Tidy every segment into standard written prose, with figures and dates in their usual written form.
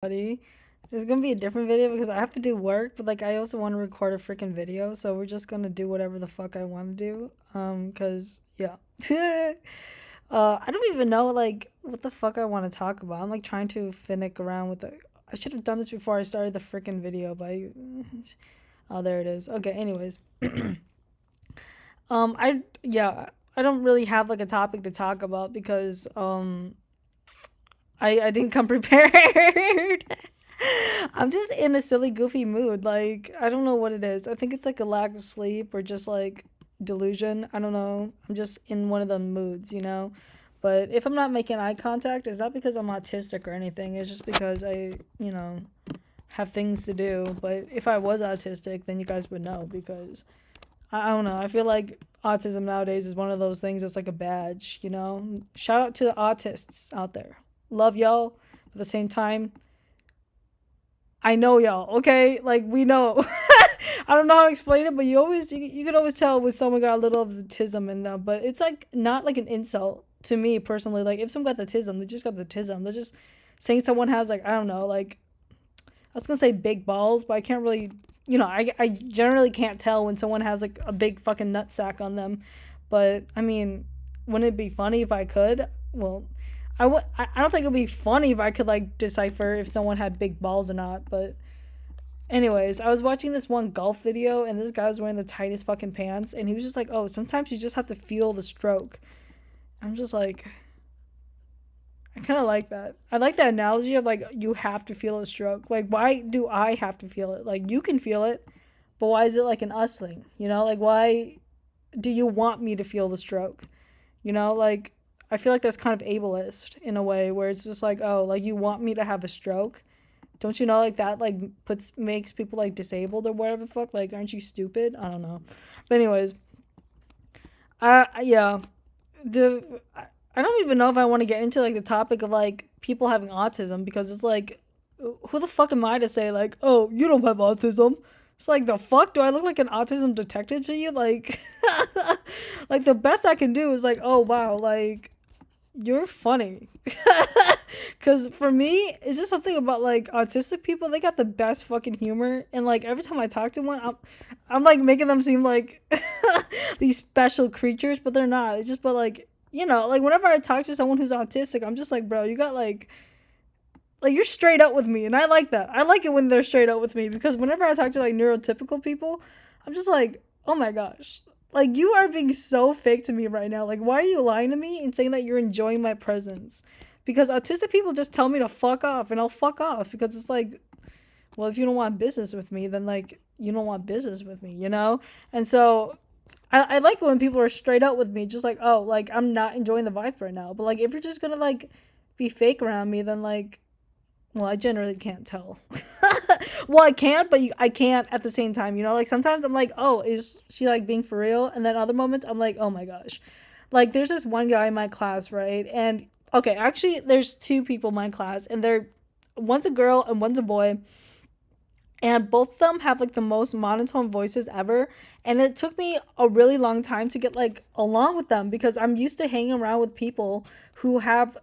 Buddy. It's gonna be a different video because I have to do work, but like I also want to record a freaking video, so we're just gonna do whatever the fuck I want to do. Cause yeah. I don't even know like what the fuck I want to talk about. I'm like trying to finnick around with the. I should have done this before I started the freaking video, but oh, there it is. Okay. Anyways, I don't really have like a topic to talk about because I didn't come prepared. I'm just in a silly, goofy mood. Like, I don't know what it is. I think it's like a lack of sleep or just like delusion. I don't know. I'm just in one of the moods. But if I'm not making eye contact, it's not because I'm autistic or anything. It's just because I have things to do. But if I was autistic, then you guys would know because I don't know. I feel like autism nowadays is one of those things that's like a badge. Shout out to the autists out there. Love y'all. At the same time, I know y'all, okay? Like we know. I don't know how to explain it, but you can always tell when someone got a little of the tism in them. But it's like not like an insult to me personally. Like if someone got the tism, they just got the tism. They're just saying someone has like I don't know, like I was gonna say big balls, but I can't really I generally can't tell when someone has like a big fucking nutsack on them. But I mean, wouldn't it be funny if I could? Well, I don't think it would be funny if I could like decipher if someone had big balls or not. But anyways, I was watching this one golf video and this guy was wearing the tightest fucking pants and he was just like, "Oh, sometimes you just have to feel the stroke." I'm just like, I kind of like that. I like that analogy of like you have to feel a stroke. Like why do I have to feel it? Like you can feel it, but why is it like an us thing? Like why do you want me to feel the stroke? Like I feel like that's kind of ableist in a way where it's just like, oh, like you want me to have a stroke? Don't you know like that like puts makes people like disabled or whatever the fuck? Like aren't you stupid? I don't know. But anyways, yeah, the I don't even know if I want to get into like the topic of like people having autism because it's like who the fuck am I to say like, "Oh, you don't have autism." It's like the fuck do I look like an autism detective to you? Like like the best I can do is like, "Oh, wow, like you're funny." Cuz for me, it's just something about like autistic people, they got the best fucking humor and like every time I talk to one, I'm like making them seem like these special creatures, but they're not. It's just but like whenever I talk to someone who's autistic, I'm just like, "Bro, you got like you're straight up with me." And I like that. I like it when they're straight up with me because whenever I talk to like neurotypical people, I'm just like, "Oh my gosh. Like you are being so fake to me right now. Like why are you lying to me and saying that you're enjoying my presence?" Because autistic people just tell me to fuck off and I'll fuck off because it's like, well, if you don't want business with me, then like you don't want business with me? And so I like it when people are straight up with me, just like, oh, like I'm not enjoying the vibe right now. But like if you're just gonna like be fake around me, then like, well, I generally can't tell. Well, I can't, but I can't at the same time. Like sometimes I'm like, oh, is she like being for real? And then other moments I'm like, oh my gosh. Like there's this one guy in my class, right? And okay, actually, there's two people in my class, and one's a girl and one's a boy, and both of them have like the most monotone voices ever. And it took me a really long time to get like along with them because I'm used to hanging around with people who have,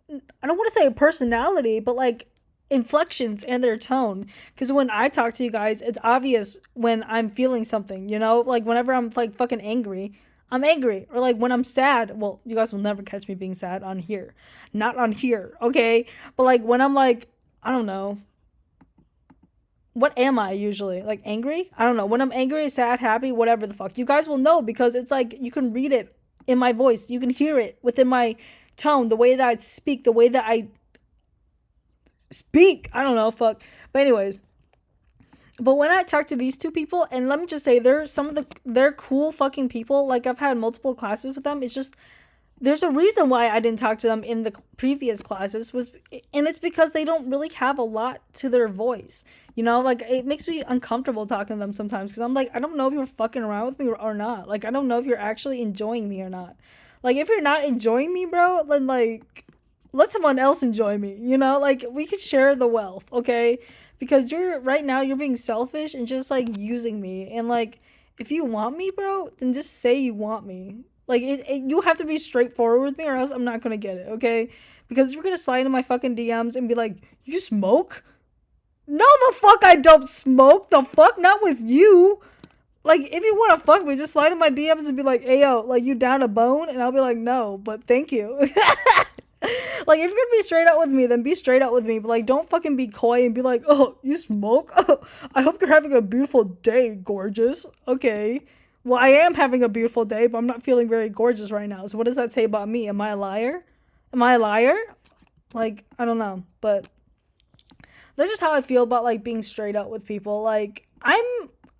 I don't want to say a personality, but like inflections in their tone. Because when I talk to you guys, it's obvious when I'm feeling something. Like whenever I'm like fucking angry, I'm angry. Or like when I'm sad, well, you guys will never catch me being sad on here. Not on here, okay? But like when I'm like, I don't know, what am I usually? Like angry? I don't know. When I'm angry, sad, happy, whatever the fuck. You guys will know because it's like you can read it in my voice. You can hear it within my tone, the way that I speak, the way that I speak. I don't know, fuck. But anyways, but when I talk to these two people, and let me just say, they're cool fucking people. Like I've had multiple classes with them. It's just there's a reason why I didn't talk to them in the previous classes and it's because they don't really have a lot to their voice. Like it makes me uncomfortable talking to them sometimes because I'm like, I don't know if you're fucking around with me or not. Like I don't know if you're actually enjoying me or not. Like if you're not enjoying me, bro, then like let someone else enjoy me. Like we could share the wealth, okay? Because you're right now you're being selfish and just like using me and like if you want me, bro, then just say you want me. Like you have to be straightforward with me, or else I'm not gonna get it. Okay? Because if you're gonna slide in my fucking DMs and be like, "You smoke?" No, the fuck I don't smoke. The fuck, not with you. Like, if you want to fuck me, just slide in my DMs and be like, "Hey yo, like you down a bone?" And I'll be like, "No, but thank you." Like, if you're gonna be straight out with me, then be straight out with me. But like, don't fucking be coy and be like, "Oh, you smoke? Oh, I hope you're having a beautiful day, gorgeous." Okay. Well, I am having a beautiful day, but I'm not feeling very gorgeous right now. So what does that say about me? Am I a liar? Am I a liar? Like, I don't know, but that's just how I feel about like being straight up with people. Like, I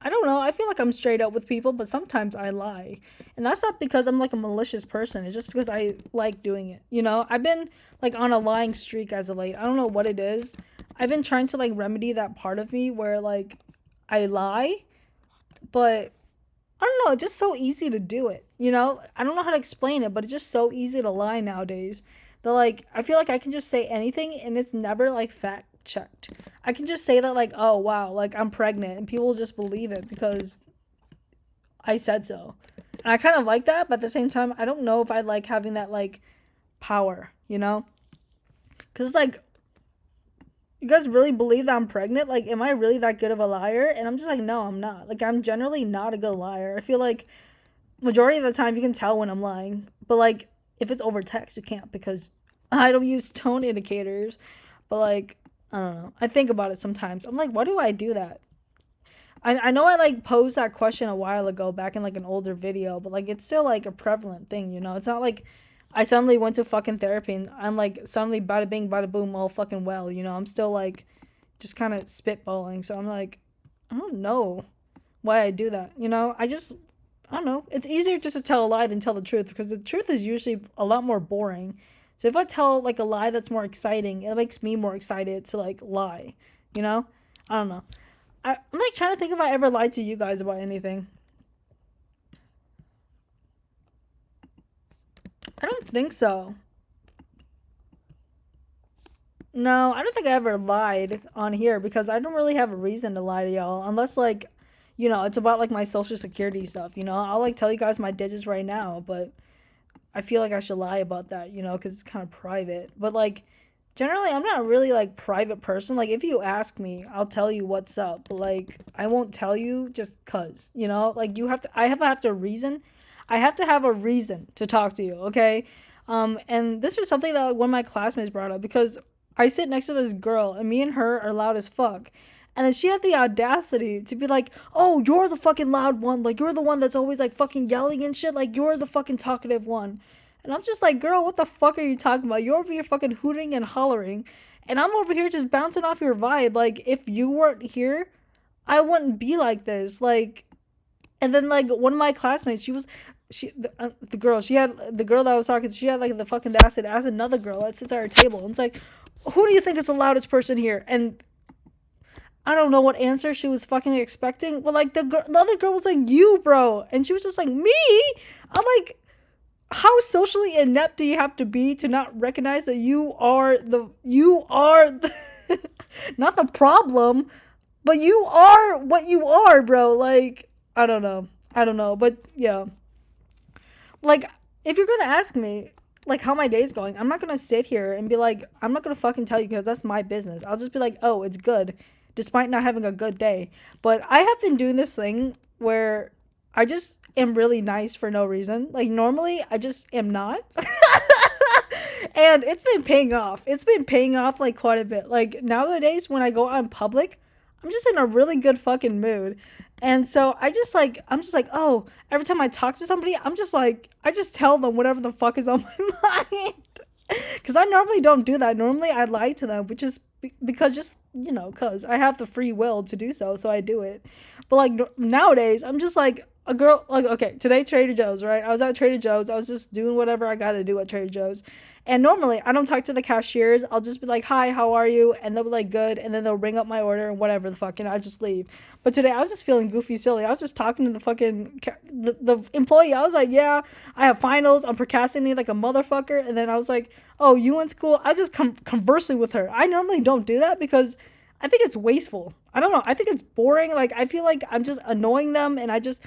don't know, I feel like I'm straight up with people, but sometimes I lie. And that's not because I'm like a malicious person. It's just because I like doing it. You know, I've been like on a lying streak as of late. I don't know what it is. I've been trying to like remedy that part of me where like I lie, but I don't know, it's just so easy to do it. You know, I don't know how to explain it, but it's just so easy to lie nowadays. That like I feel like I can just say anything and it's never like fact checked. I can just say that like, oh wow, like I'm pregnant, and people will just believe it because I said so. And I kind of like that, but at the same time, I don't know if I like having that like power, you know? Cuz it's like, you guys really believe that I'm pregnant? Like, am I really that good of a liar? And I'm just like, no, I'm not. Like, I'm generally not a good liar. I feel like majority of the time you can tell when I'm lying, but like if it's over text, you can't because I don't use tone indicators. But like, I don't know. I think about it sometimes. I'm like, why do I do that? I know I like posed that question a while ago back in like an older video, but like it's still like a prevalent thing, you know? It's not like I suddenly went to fucking therapy and I'm like suddenly bada bing, bada boom, all fucking well, you know? I'm still like just kind of spitballing. So I'm like, I don't know why I do that, you know? I don't know. It's easier just to tell a lie than tell the truth because the truth is usually a lot more boring. So if I tell like a lie that's more exciting, it makes me more excited to like lie, you know? I don't know. I'm like trying to think if I ever lied to you guys about anything. I don't think so. No, I don't think I ever lied on here because I don't really have a reason to lie to y'all unless like, you know, it's about like my social security stuff, you know? I'll like tell you guys my digits right now, but I feel like I should lie about that, you know, because it's kind of private. But like, generally, I'm not really like private person. Like, if you ask me, I'll tell you what's up. But like, I won't tell you just cause, you know. Like, you have to. I have to reason. I have to have a reason to talk to you. Okay. And this was something that one of my classmates brought up because I sit next to this girl and me and her are loud as fuck. And then she had the audacity to be like, "Oh, you're the fucking loud one. Like, you're the one that's always like fucking yelling and shit. Like, you're the fucking talkative one." And I'm just like, "Girl, what the fuck are you talking about? You're over here fucking hooting and hollering. And I'm over here just bouncing off your vibe. Like, if you weren't here, I wouldn't be like this." Like, and then like one of my classmates, the girl, she had the girl that I was talking to, she had like the fucking acid as another girl that sits at her table. And it's like, who do you think is the loudest person here? And I don't know what answer she was fucking expecting, but like the other girl was like, "You, bro," and she was just like, "Me?" I'm like, how socially inept do you have to be to not recognize that you are the not the problem, but you are what you are, bro? Like, I don't know, but yeah, like if you're gonna ask me like how my day's going, I'm not gonna sit here and be like, I'm not gonna fucking tell you because that's my business. I'll just be like, oh, it's good, despite not having a good day. But I have been doing this thing where I just am really nice for no reason. Like normally I just am not. And it's been paying off. It's been paying off like quite a bit. Like nowadays when I go out in public, I'm just in a really good fucking mood. And so I'm just like, oh, every time I talk to somebody, I'm just like, I just tell them whatever the fuck is on my mind. Cuz I normally don't do that. Normally I lie to them, which is because just, you know, cuz I have the free will to do so, so I do it. But like nowadays, I'm just like a girl like, okay, today Trader Joe's, right? I was at Trader Joe's. I was just doing whatever I got to do at Trader Joe's. And normally I don't talk to the cashiers. I'll just be like, "Hi, how are you?" And they'll be like, "Good." And then they'll ring up my order and whatever the fuck, and I just leave. But today I was just feeling goofy silly. I was just talking to the fucking the employee. I was like, "Yeah, I have finals. I'm procrastinating like a motherfucker." And then I was like, "Oh, you in school?" I just conversing with her. I normally don't do that because I think it's wasteful. I don't know. I think it's boring. Like I feel like I'm just annoying them, and I just,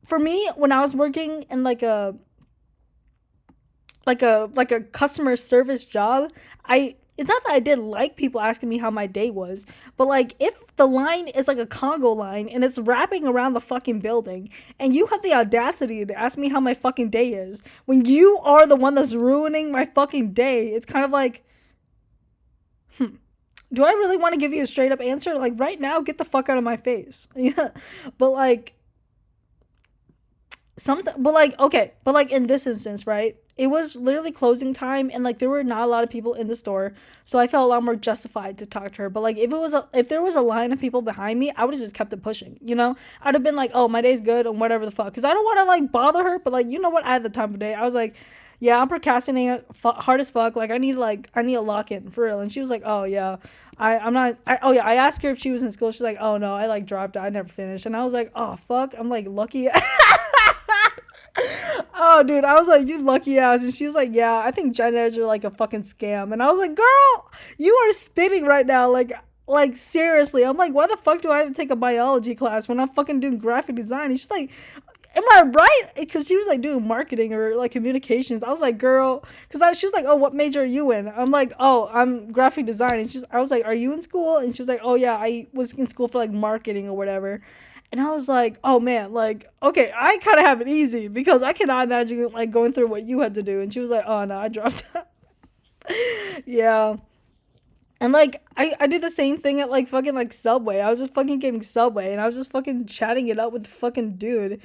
for me, when I was working in like a like a customer service job, I it's not that I didn't like people asking me how my day was, but like if the line is like a Congo line and it's wrapping around the fucking building and you have the audacity to ask me how my fucking day is when you are the one that's ruining my fucking day, it's kind of like, do I really want to give you a straight up answer? Like right now, get the fuck out of my face. Yeah. But like something but like okay, but like in this instance, right, it was literally closing time and like there were not a lot of people in the store, so I felt a lot more justified to talk to her. But like if there was a line of people behind me, I would have just kept it pushing, I'd have been like, oh, my day's good and whatever the fuck, because I don't want to like bother her. But like, you know what, I had the time of day, I was like, yeah, I'm procrastinating hard as fuck, like I need a lock in for real. And she was like, oh yeah, I'm not oh yeah, I asked her if she was in school, she's like, oh no, I like dropped out, I never finished. And I was like, oh fuck, I'm like lucky. Oh, dude, I was like, you lucky ass. And she was like, yeah, I think gen eds are like a fucking scam. And I was like, girl, you are spitting right now. Like seriously. I'm like, why the fuck do I have to take a biology class when I'm fucking doing graphic design? And she's like, am I right? Because she was like doing marketing or like communications. I was like, girl, because she was like, oh, what major are you in? I'm like, oh, I'm graphic design. And I was like, are you in school? And she was like, oh yeah, I was in school for like marketing or whatever. And I was like, oh man, like, okay, I kind of have it easy because I cannot imagine like going through what you had to do. And she was like, oh no, I dropped out. Yeah. And like, I did the same thing at like fucking like Subway. I was just fucking getting Subway and I was just fucking chatting it up with the fucking dude.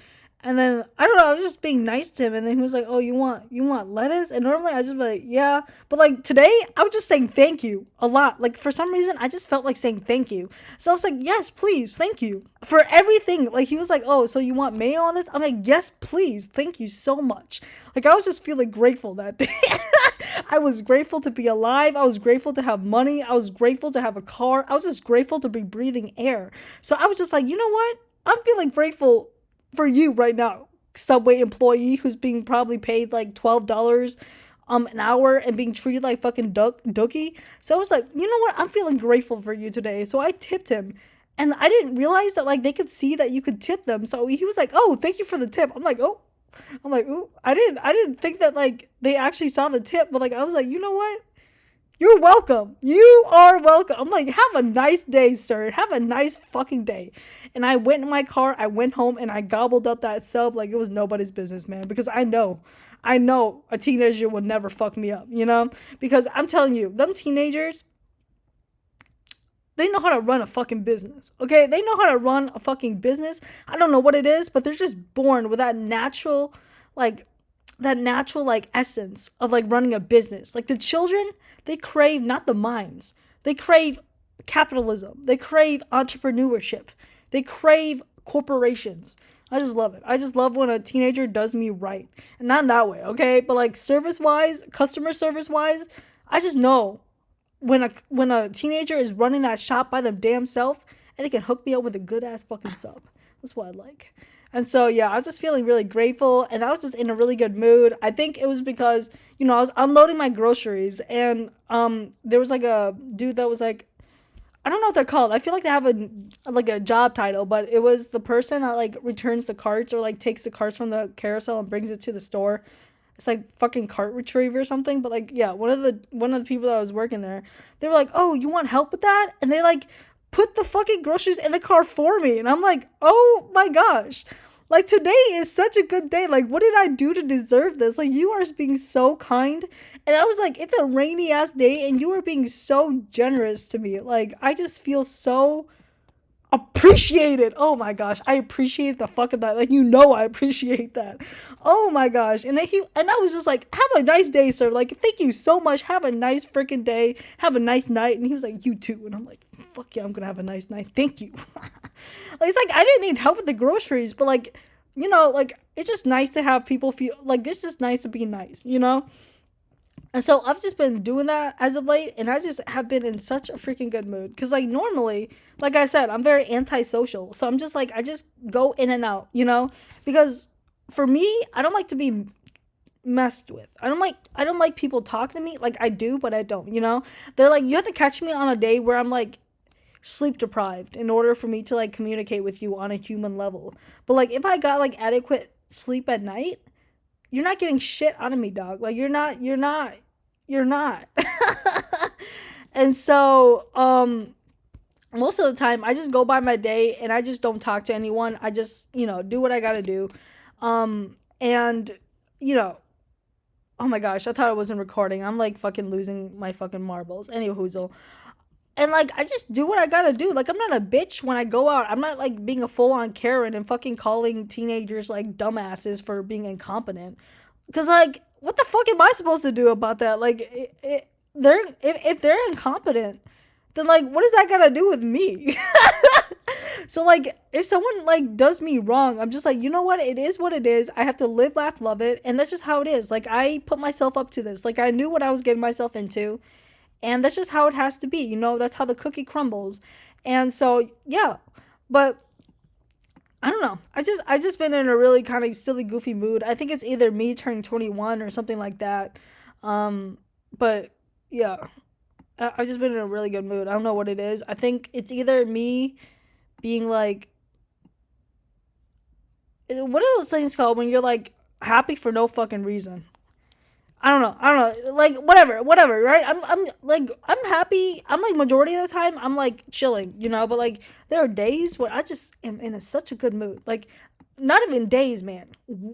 And then I don't know, I was just being nice to him, and then he was like, "Oh, you want lettuce?" And normally I just be like, "Yeah," but like today I was just saying thank you a lot. Like for some reason I just felt like saying thank you, so I was like, "Yes, please, thank you for everything." Like he was like, "Oh, so you want mayo on this?" I'm like, "Yes, please, thank you so much." Like I was just feeling grateful that day. I was grateful to be alive. I was grateful to have money. I was grateful to have a car. I was just grateful to be breathing air. So I was just like, you know what? I'm feeling grateful for you right now, Subway employee who's being probably paid like $12 an hour and being treated like fucking dookie. So I was like, you know what? I'm feeling grateful for you today. So I tipped him. And I didn't realize that like they could see that you could tip them. So he was like, "Oh, thank you for the tip." I'm like, "Oh." I'm like, "Ooh, I didn't think that like they actually saw the tip." But like I was like, "You know what? You're welcome. You are welcome." I'm like, have a nice day, sir. Have a nice fucking day. And I went in my car, I went home, and I gobbled up that sub like it was nobody's business, man. Because I know a teenager would never fuck me up, Because I'm telling you, them teenagers, they know how to run a fucking business, okay? They know how to run a fucking business. I don't know what it is, but they're just born with like, that natural essence of like running a business. Like the children, they crave not the minds. They crave capitalism. They crave entrepreneurship. They crave corporations. I just love it. I just love when a teenager does me right. And not in that way, okay? But like service wise, customer service wise, I just know when a teenager is running that shop by them damn self and they can hook me up with a good ass fucking sub. That's what I like. And so yeah, I was just feeling really grateful and I was just in a really good mood. I think it was because, I was unloading my groceries and there was like a dude that was like, I don't know what they're called. I feel like they have a job title, but it was the person that like returns the carts or like takes the carts from the carousel and brings it to the store. It's like fucking cart retriever or something. But like, yeah, one of the people that was working there, they were like, "Oh, you want help with that?" And they like put the fucking groceries in the car for me. And I'm like, "Oh my gosh. Like today is such a good day. Like what did I do to deserve this? Like you are being so kind." And I was like, it's a rainy ass day and you are being so generous to me. Like I just feel so appreciated. Oh my gosh, I appreciate the fuck of that. Like I appreciate that. Oh my gosh. And I was just like, have a nice day, sir. Like thank you so much. Have a nice freaking day. Have a nice night. And he was like, you too. And I'm like, fuck yeah, I'm gonna have a nice night. Thank you. Like it's like I didn't need help with the groceries, but like, like it's just nice to have people feel like it's just nice to be nice. And so I've just been doing that as of late, and I just have been in such a freaking good mood. Because, like, normally, like I said, I'm very antisocial. So I'm just, like, I just go in and out, Because for me, I don't like to be messed with. I don't like people talking to me. Like, I do, but I don't. They're like, you have to catch me on a day where I'm, like, sleep deprived in order for me to, like, communicate with you on a human level. But, like, if I got, like, adequate sleep at night, you're not getting shit out of me, dog. Like you're not. And so most of the time I just go by my day and I just don't talk to anyone. I just, do what I got to do. And you know, oh my gosh, I thought I wasn't recording. I'm like fucking losing my fucking marbles. Anywho, and like I just do what I gotta do. Like I'm not a bitch when I go out. I'm not like being a full on Karen and fucking calling teenagers like dumbasses for being incompetent. Cause like what the fuck am I supposed to do about that? Like if they're incompetent, then like what does that gotta do with me? So like if someone like does me wrong, I'm just like, you know what? It is what it is. I have to live, laugh, love it, and that's just how it is. Like I put myself up to this. Like I knew what I was getting myself into, and that's just how it has to be. That's how the cookie crumbles. And so yeah, but I don't know. I just been in a really kind of silly, goofy mood. I think it's either me turning 21 or something like that. But yeah, I've just been in a really good mood. I don't know what it is. I think it's either me being like, what are those things called when you're like happy for no fucking reason? I don't know. Like whatever, right? I'm like I'm happy. I'm like majority of the time I'm like chilling, but like there are days when I just am in such a good mood. Like not even days, man.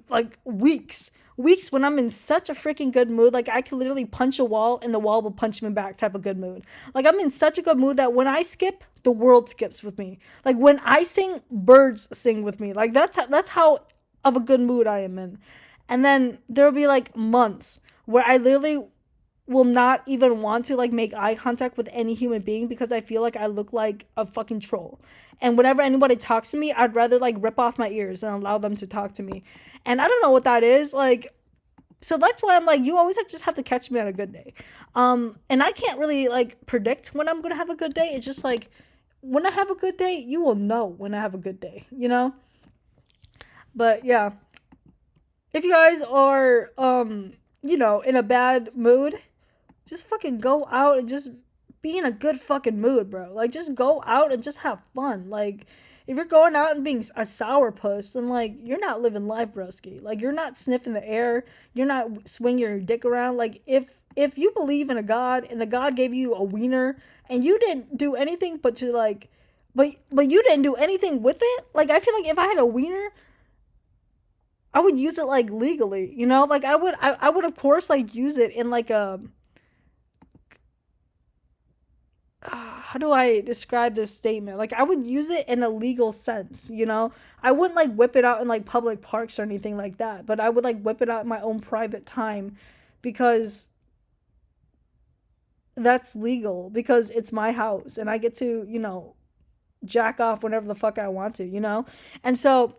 Like weeks. Weeks when I'm in such a freaking good mood, like I can literally punch a wall and the wall will punch me back type of good mood. Like I'm in such a good mood that when I skip, the world skips with me. Like when I sing, birds sing with me. Like that's how of a good mood I am in. And then there'll be like months where I literally will not even want to like make eye contact with any human being because I feel like I look like a fucking troll. And whenever anybody talks to me, I'd rather like rip off my ears and allow them to talk to me. And I don't know what that is. Like, so that's why I'm like, you always just have to catch me on a good day. And I can't really like predict when I'm gonna have a good day. It's just like when I have a good day, you will know when I have a good day, But yeah. If you guys are in a bad mood, just fucking go out and just be in a good fucking mood, bro. Like just go out and just have fun. Like if you're going out and being a sourpuss, then like you're not living life, broski. Like you're not sniffing the air, you're not swinging your dick around. Like if you believe in a god and the god gave you a wiener and you didn't do anything but to like but you didn't do anything with it, like I feel like if I had a wiener, I would use it like legally, like I would of course like use it in like a how do I describe this statement? Like I would use it in a legal sense, I wouldn't like whip it out in like public parks or anything like that, but I would like whip it out in my own private time because that's legal because it's my house and I get to, jack off whenever the fuck I want to, And so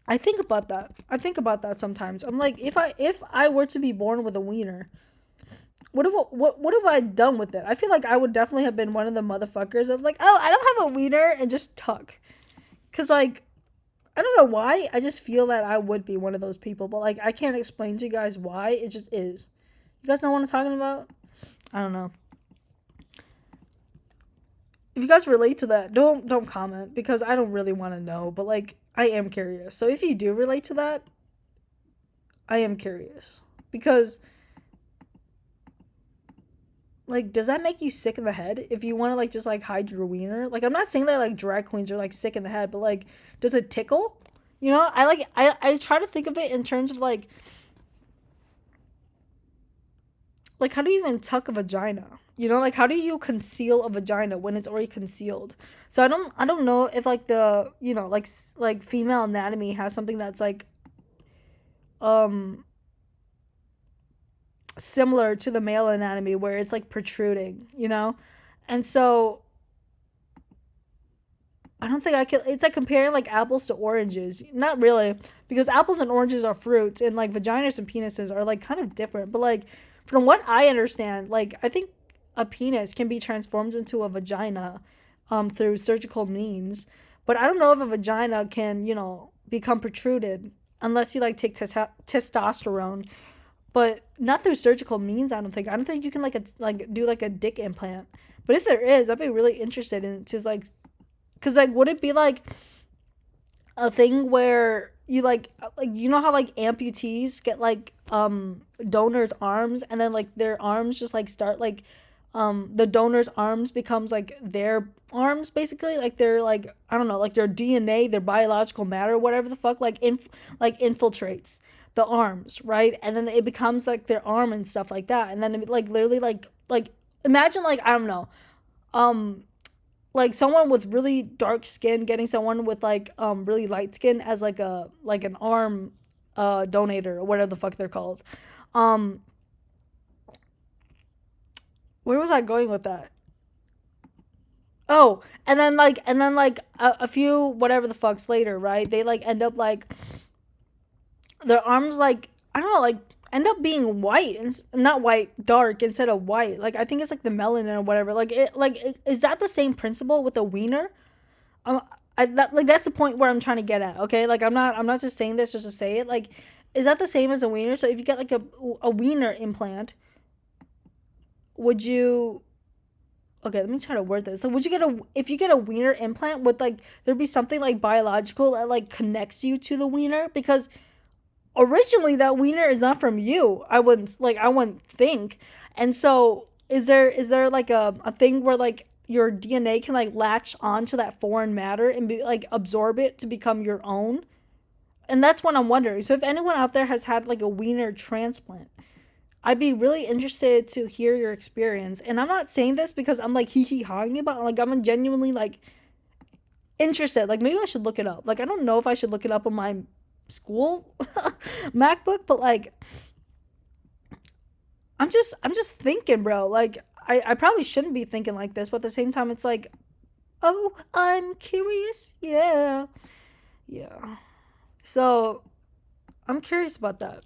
I think about that. I think about that sometimes. I'm like, if I were to be born with a wiener, what have I done with it? I feel like I would definitely have been one of the motherfuckers of like, oh, I don't have a wiener and just tuck. Cause like, I don't know why. I just feel that I would be one of those people, but like I can't explain to you guys why. It just is. You guys know what I'm talking about? I don't know. If you guys relate to that, don't comment because I don't really want to know, but like I am curious. So if you do relate to that, I am curious because like does that make you sick in the head if you want to like just like hide your wiener? Like I'm not saying that like drag queens are like sick in the head, but like does it tickle? I try to think of it in terms of like how do you even tuck a vagina? Like how do you conceal a vagina when it's already concealed? So I don't know if like the like female anatomy has something that's like um similar to the male anatomy where it's like protruding, and so I don't think I can. It's like comparing like apples to oranges. Not really, because apples and oranges are fruits, and like vaginas and penises are like kind of different. But like from what I understand, like I think a penis can be transformed into a vagina, through surgical means. But I don't know if a vagina can, become protruded unless you like take testosterone. But not through surgical means. I don't think you can like do like a dick implant. But if there is, I'd be really interested in to like. Because, like, would it be, like, a thing where you like you know how like amputees get like donors arms, and then like their arms just like start like the donor's arms becomes like their arms, basically, like they're like, I don't know, like their DNA, their biological matter, whatever the fuck, like like infiltrates the arms, right? And then it becomes like their arm and stuff like that. And then it, like literally like imagine like, I don't know, um like someone with really dark skin getting someone with like really light skin as like a like an arm donator, or whatever the fuck they're called. um where was I going with that? Oh, and then like a few whatever the fucks later, right? They like end up like their arms, like, I don't know, like end up being white, and not white, dark instead of white. Like I think it's like the melanin or whatever. Like is that the same principle with a wiener? Um, like that's the point where I'm trying to get at. Okay, like I'm not just saying this just to say it. Like, is that the same as a wiener? So if you get like a wiener implant, would you? Okay, let me try to word this. So would you get a if you get a wiener implant, would like there be something like biological that like connects you to the wiener? Because originally that wiener is not from you. I wouldn't think. And so is there like a thing where like your DNA can like latch onto that foreign matter and be like absorb it to become your own? And that's what I'm wondering. So if anyone out there has had like a wiener transplant, I'd be really interested to hear your experience. And I'm not saying this because I'm like hee hee hawing about it. Like I'm genuinely like interested. Like maybe I should look it up. Like I don't know if I should look it up on my school MacBook, but like I'm just thinking, bro. Like I probably shouldn't be thinking like this, but at the same time it's like, oh, I'm curious. Yeah. Yeah. So I'm curious about that.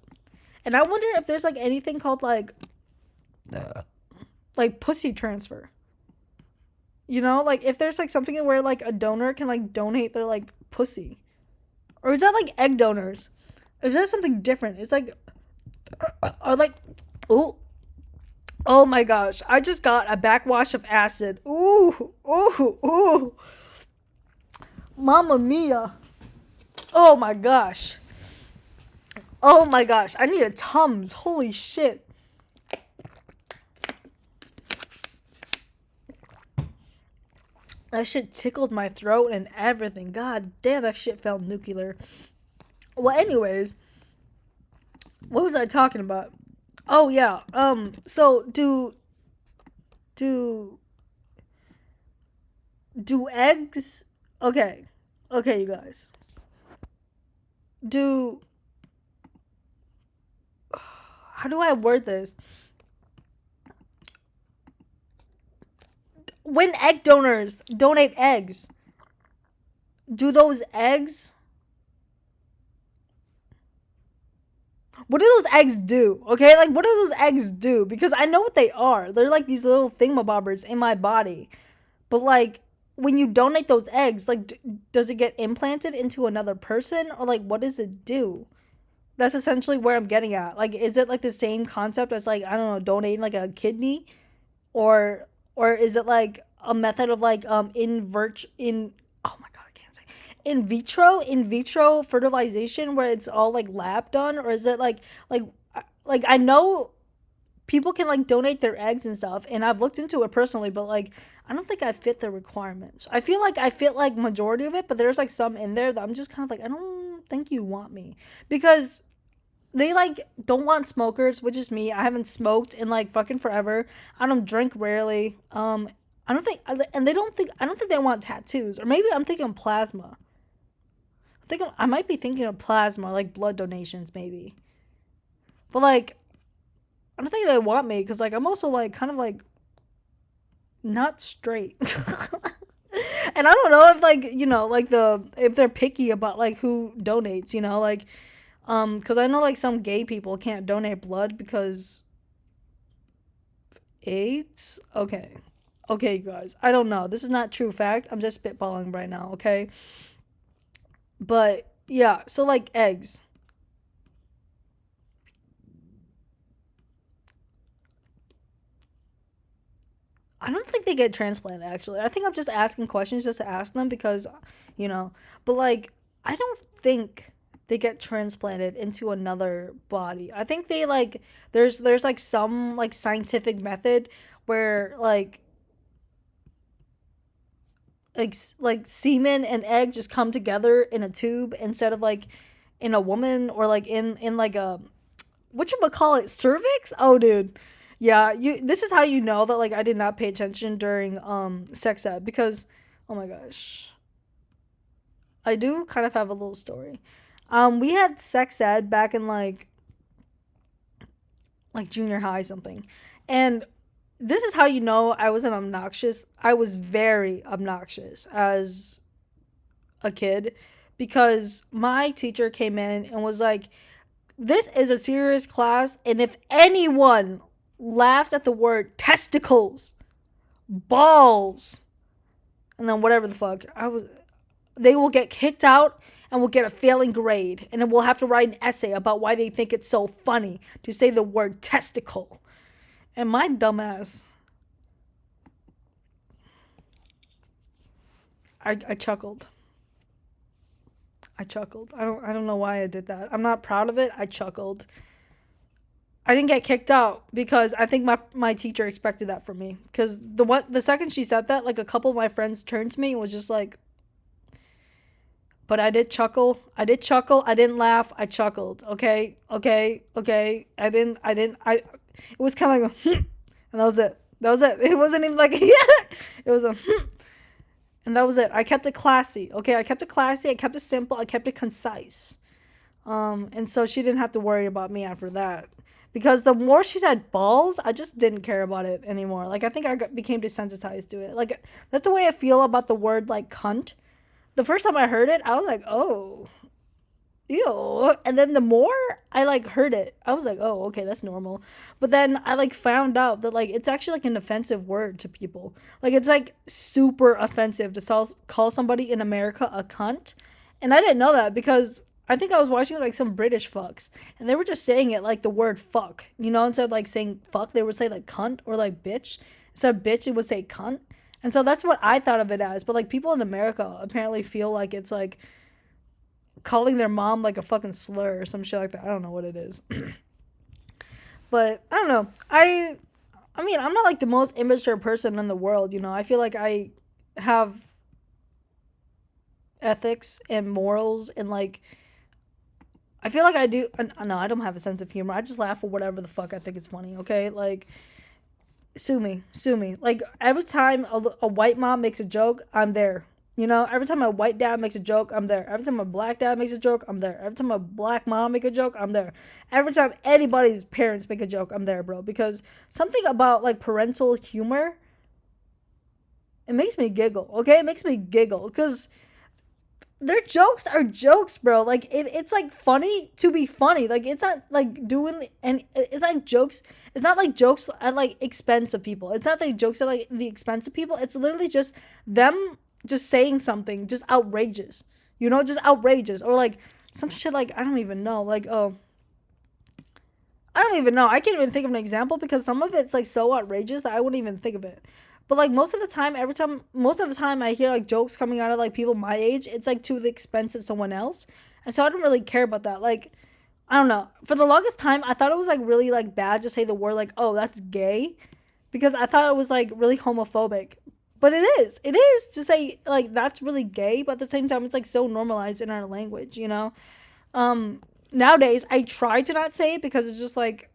And I wonder if there's like anything called like pussy transfer. You know, like if there's like something where like a donor can like donate their like pussy. Or is that like egg donors? Is there something different? It's like, or like, oh, oh my gosh! I just got a backwash of acid. Ooh, ooh, ooh! Mamma mia! Oh my gosh! Oh my gosh! I need a Tums. Holy shit! That shit tickled my throat and everything. God damn, that shit felt nuclear. Well, anyways, what was I talking about? Oh yeah. So do do eggs? Okay, okay, you guys. Do how do I word this? When egg donors donate eggs, do those eggs? What do those eggs do? Okay, like what do those eggs do? Because I know what they are. They're like these little thingamabobbers in my body. But like when you donate those eggs, like does it get implanted into another person, or like what does it do? That's essentially where I'm getting at. Like, is it like the same concept as like, I don't know, donating like a kidney, or is it like a method of like in oh my god, I can't say in vitro fertilization where it's all like lab done, or is it like like I know people can like donate their eggs and stuff, and I've looked into it personally, but like I don't think I fit the requirements. I feel like I fit like majority of it, but there's like some in there that I'm just kind of like, I don't think you want me, because they like don't want smokers, which is me. I haven't smoked in like fucking forever. I don't drink rarely. I don't think, and they don't think, I don't think they want tattoos, or maybe I'm thinking plasma. I might be thinking of plasma, like blood donations, maybe. But like, I don't think they want me because like I'm also like kind of like not straight. And I don't know if like, you know, like if they're picky about like who donates, you know, like because I know like some gay people can't donate blood because AIDS. Okay, okay, you guys, I don't know, this is not true fact, I'm just spitballing right now, okay? But yeah, so like eggs, I don't think they get transplanted actually. I think I'm just asking questions just to ask them because, you know, but like I don't think they get transplanted into another body. I think they like there's like some like scientific method where like semen and egg just come together in a tube instead of like in a woman or like in like a whatchamacallit, cervix? Oh dude. Yeah, you this is how you know that like I did not pay attention during sex ed because oh my gosh. I do kind of have a little story. We had sex ed back in like junior high something. And this is how you know I wasn't obnoxious. I was very obnoxious as a kid because my teacher came in and was like, "This is a serious class, and if anyone laughs at the word testicles, balls, and then whatever the fuck, they will get kicked out and will get a failing grade, and then we'll have to write an essay about why they think it's so funny to say the word testicle." And my dumbass, I chuckled. I chuckled. I don't know why I did that. I'm not proud of it. I chuckled. I didn't get kicked out because I think my teacher expected that from me. Because the second she said that, like a couple of my friends turned to me and was just like, but I did chuckle. I did chuckle. I didn't laugh. I chuckled. Okay. Okay. Okay. I it was kind of like a and that was it. That was it. It wasn't even like yeah. It was a and that was it. I kept it classy. Okay. I kept it classy. I kept it simple. I kept it concise. And so she didn't have to worry about me after that. Because the more she said balls, I just didn't care about it anymore. Like I think became desensitized to it. Like that's the way I feel about the word like cunt. The first time I heard it, I was like, oh, ew. And then the more I like heard it, I was like, oh, okay, that's normal. But then I like found out that like it's actually like an offensive word to people. Like it's like super offensive to call somebody in America a cunt. And I didn't know that because I think I was watching like some British fucks and they were just saying it like the word fuck, you know, instead of like saying fuck, they would say like cunt or like bitch. Instead of bitch, it would say cunt. And so that's what I thought of it as. But like people in America apparently feel like it's like calling their mom like a fucking slur or some shit like that. I don't know what it is. But I don't know. I mean, I'm not like the most immature person in the world, you know. I feel like I have ethics and morals and like I feel like I do. No, I don't have a sense of humor. I just laugh for whatever the fuck I think is funny. Okay, like sue me, sue me. Like every time a white mom makes a joke, I'm there. You know, every time a white dad makes a joke, I'm there. Every time a black dad makes a joke, I'm there. Every time a black mom make a joke, I'm there. Every time anybody's parents make a joke, I'm there, bro. Because something about like parental humor, it makes me giggle. Okay, it makes me giggle because their jokes are jokes, bro. Like it's like funny to be funny. Like it's not like doing and it's like jokes. It's not like jokes at like expense of people. It's not like jokes at like the expense of people. It's literally just them just saying something just outrageous. You know, just outrageous or like some shit like I don't even know. Like oh, I don't even know. I can't even think of an example because some of it's like so outrageous that I wouldn't even think of it. But like most of the time, most of the time I hear like jokes coming out of like people my age, it's like to the expense of someone else. And so I don't really care about that. Like, I don't know. For the longest time, I thought it was like really like bad to say the word like, oh, that's gay. Because I thought it was like really homophobic. But it is. It is to say like that's really gay, but at the same time it's like so normalized in our language, you know? Nowadays I try to not say it because it's just like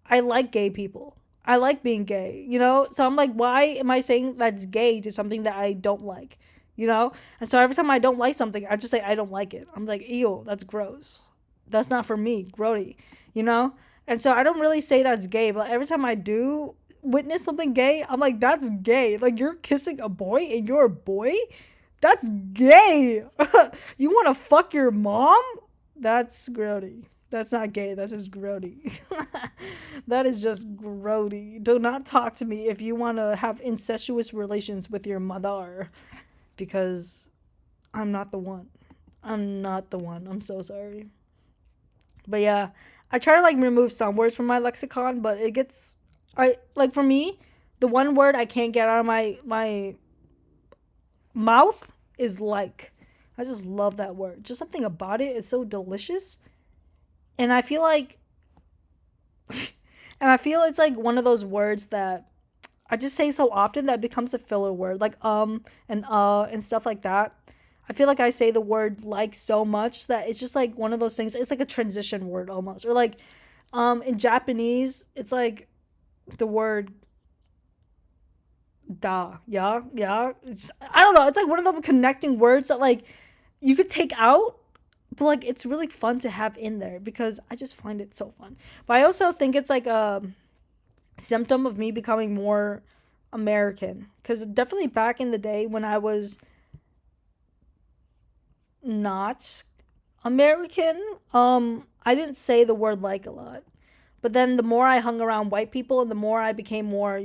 I like gay people. I like being gay, you know? So I'm like, why am I saying that's gay to something that I don't like, you know? And so every time I don't like something, I just say I don't like it. I'm like, ew, that's gross. That's not for me, grody, you know? And so I don't really say that's gay, but every time I do witness something gay, I'm like, that's gay. Like, you're kissing a boy and you're a boy? That's gay. You want to fuck your mom? That's grody. That's not gay. That's just grody. That is just grody. Do not talk to me if you want to have incestuous relations with your mother. Because I'm not the one. I'm not the one. I'm so sorry. But yeah, I try to like remove some words from my lexicon, but it gets I like for me, the one word I can't get out of my mouth is like. I just love that word. Just something about it is so delicious. And I feel like and I feel it's like one of those words that I just say so often that it becomes a filler word, like and stuff like that. I feel like I say the word like so much that it's just like one of those things. It's like a transition word almost, or like in Japanese, it's like the word da, yeah, yeah. I don't know. It's like one of those connecting words that like you could take out, but like it's really fun to have in there because I just find it so fun. But I also think it's like a symptom of me becoming more American because definitely back in the day when I was not American, I didn't say the word like a lot. But then the more I hung around white people and the more I became more,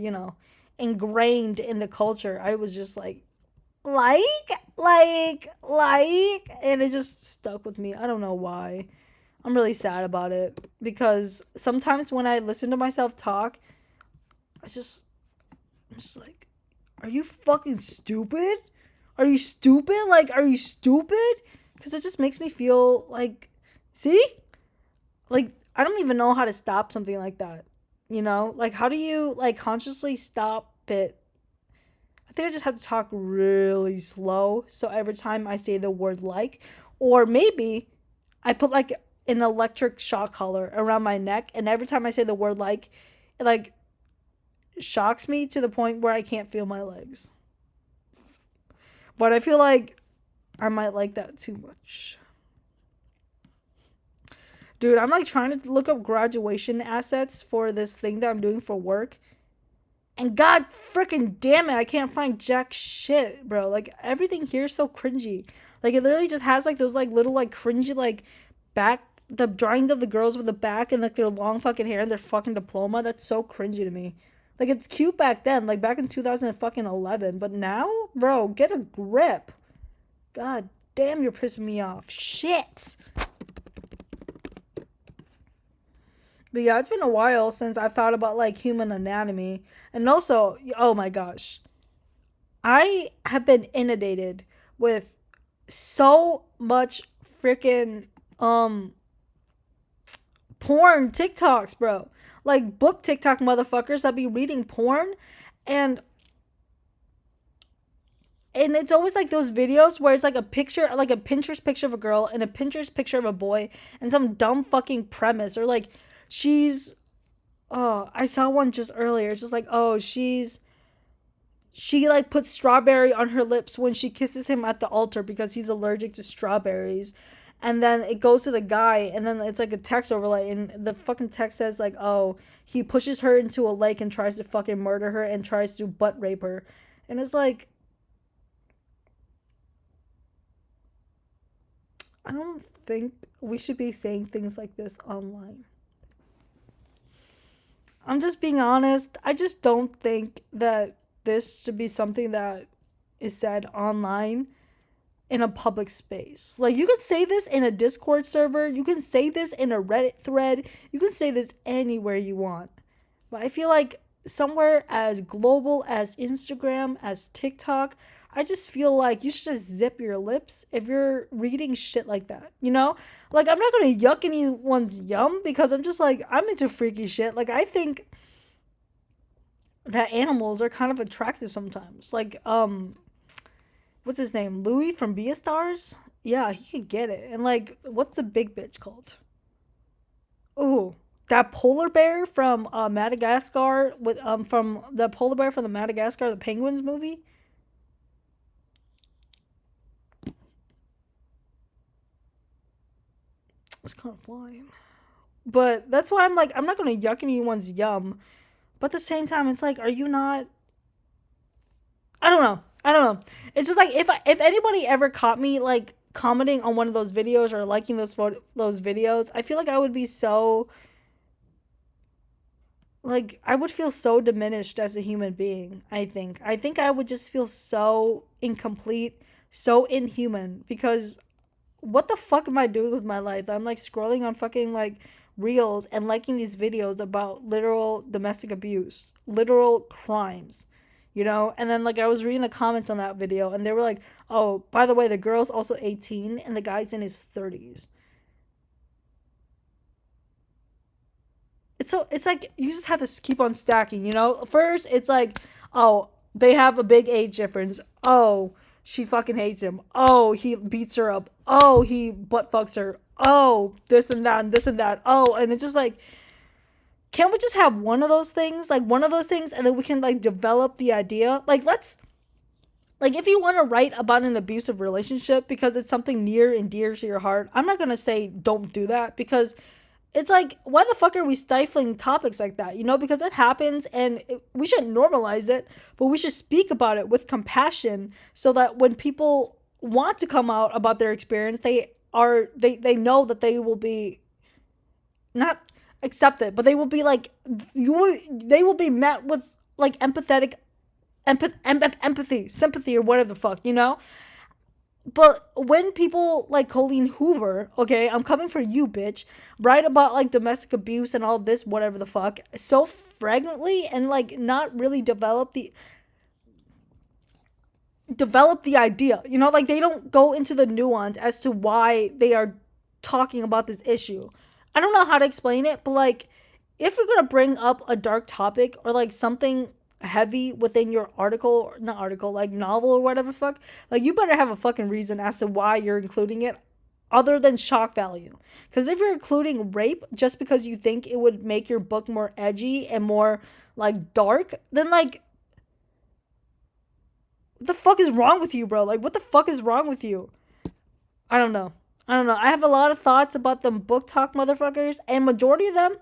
ingrained in the culture, I was just like, and it just stuck with me. I don't know why. I'm really sad about it because sometimes when I listen to myself talk, I just, I'm just like, are you fucking stupid? Are you stupid? Like, are you stupid? Because it just makes me feel like, see? Like, I don't even know how to stop something like that. Like, how do you, like, consciously stop it? I think I just have to talk really slow. So every time I say the word like, or maybe I put, like, an electric shock collar around my neck. And every time I say the word like, it, like, shocks me to the point where I can't feel my legs. But I feel like I might like that too much. Dude, I'm like trying to look up graduation assets for this thing that I'm doing for work. And god freaking damn it, I can't find jack shit, bro. Like everything here is so cringy. Like it literally just has like those like little like cringy like back the drawings of the girls with the back and like their long fucking hair and their fucking diploma. That's so cringy to me. Like it's cute back then, like back in 2011, but now, bro, get a grip. God damn, you're pissing me off. Shit. But yeah, it's been a while since I've thought about like human anatomy. And also, oh my gosh, I have been inundated with so much freaking porn TikToks, bro. Like book TikTok motherfuckers that be reading porn and it's always like those videos where it's like a picture, like a Pinterest picture of a girl and a Pinterest picture of a boy and some dumb fucking premise or like she's oh, I saw one just earlier. It's just like, oh, she like puts strawberry on her lips when she kisses him at the altar because he's allergic to strawberries. And then it goes to the guy, and then it's like a text overlay, and the fucking text says like, "Oh, he pushes her into a lake and tries to fucking murder her and tries to butt rape her," and it's like, I don't think we should be saying things like this online. I'm just being honest. I just don't think that this should be something that is said online in a public space. Like you could say this in a Discord server, you can say this in a Reddit thread, you can say this anywhere you want. But I feel like somewhere as global as Instagram, as TikTok, I just feel like you should just zip your lips if you're reading shit like that, you know? Like I'm not gonna yuck anyone's yum because I'm just like I'm into freaky shit. Like I think that animals are kind of attractive sometimes. Like what's his name? Louis from Beastars? Yeah, he could get it. And like what's the big bitch called? Oh, that polar bear from Madagascar with from the polar bear from the Madagascar the Penguins movie. It's kind of flying. But that's why I'm like I'm not gonna yuck anyone's yum. But at the same time, it's like, are you not? I don't know. I don't know. It's just like if anybody ever caught me like commenting on one of those videos or liking those videos, I feel like I would be so like I would feel so diminished as a human being. I think I would just feel so incomplete, so inhuman because what the fuck am I doing with my life? I'm like scrolling on fucking like reels and liking these videos about literal domestic abuse, literal crimes. you know? And then like I was reading the comments on that video and they were like, "Oh, by the way, the girl's also 18 and the guy's in his 30s." It's like you just have to keep on stacking, you know? First, it's like, "Oh, they have a big age difference. Oh, she fucking hates him. Oh, he beats her up. Oh, he butt fucks her. Oh, this and that and this and that. Oh," and it's just like, can't we just have one of those things? Like one of those things and then we can like develop the idea. Like let's like if you want to write about an abusive relationship because it's something near and dear to your heart, I'm not going to say don't do that because it's like why the fuck are we stifling topics like that, you know, because it happens and we shouldn't normalize it, but we should speak about it with compassion so that when people want to come out about their experience they know that they will be not accepted, but they will be like they will be met with like empathy, sympathy, or whatever the fuck, you know. But when people like Colleen Hoover, okay, I'm coming for you, bitch, write about like domestic abuse and all this, whatever the fuck, so fragmently and like not really develop the idea, you know, like they don't go into the nuance as to why they are talking about this issue. I don't know how to explain it, but like if you're gonna bring up a dark topic or like something heavy within your article, not article, like novel or whatever fuck, like you better have a fucking reason as to why you're including it other than shock value. Because if you're including rape just because you think it would make your book more edgy and more like dark, then like what the fuck is wrong with you, bro? Like what the fuck is wrong with you? I don't know. I don't know. I have a lot of thoughts about them booktok motherfuckers, and majority of them,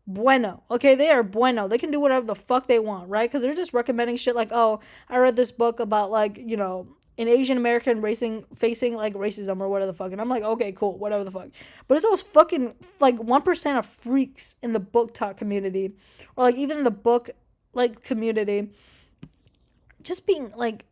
bueno. Okay, they are bueno. They can do whatever the fuck they want, right? Because they're just recommending shit like, oh, I read this book about like, you know, an Asian American racing facing like racism or whatever the fuck, and I'm like, okay, cool, whatever the fuck. But it's those fucking like 1% of freaks in the booktok community, or like even the book like community, just being like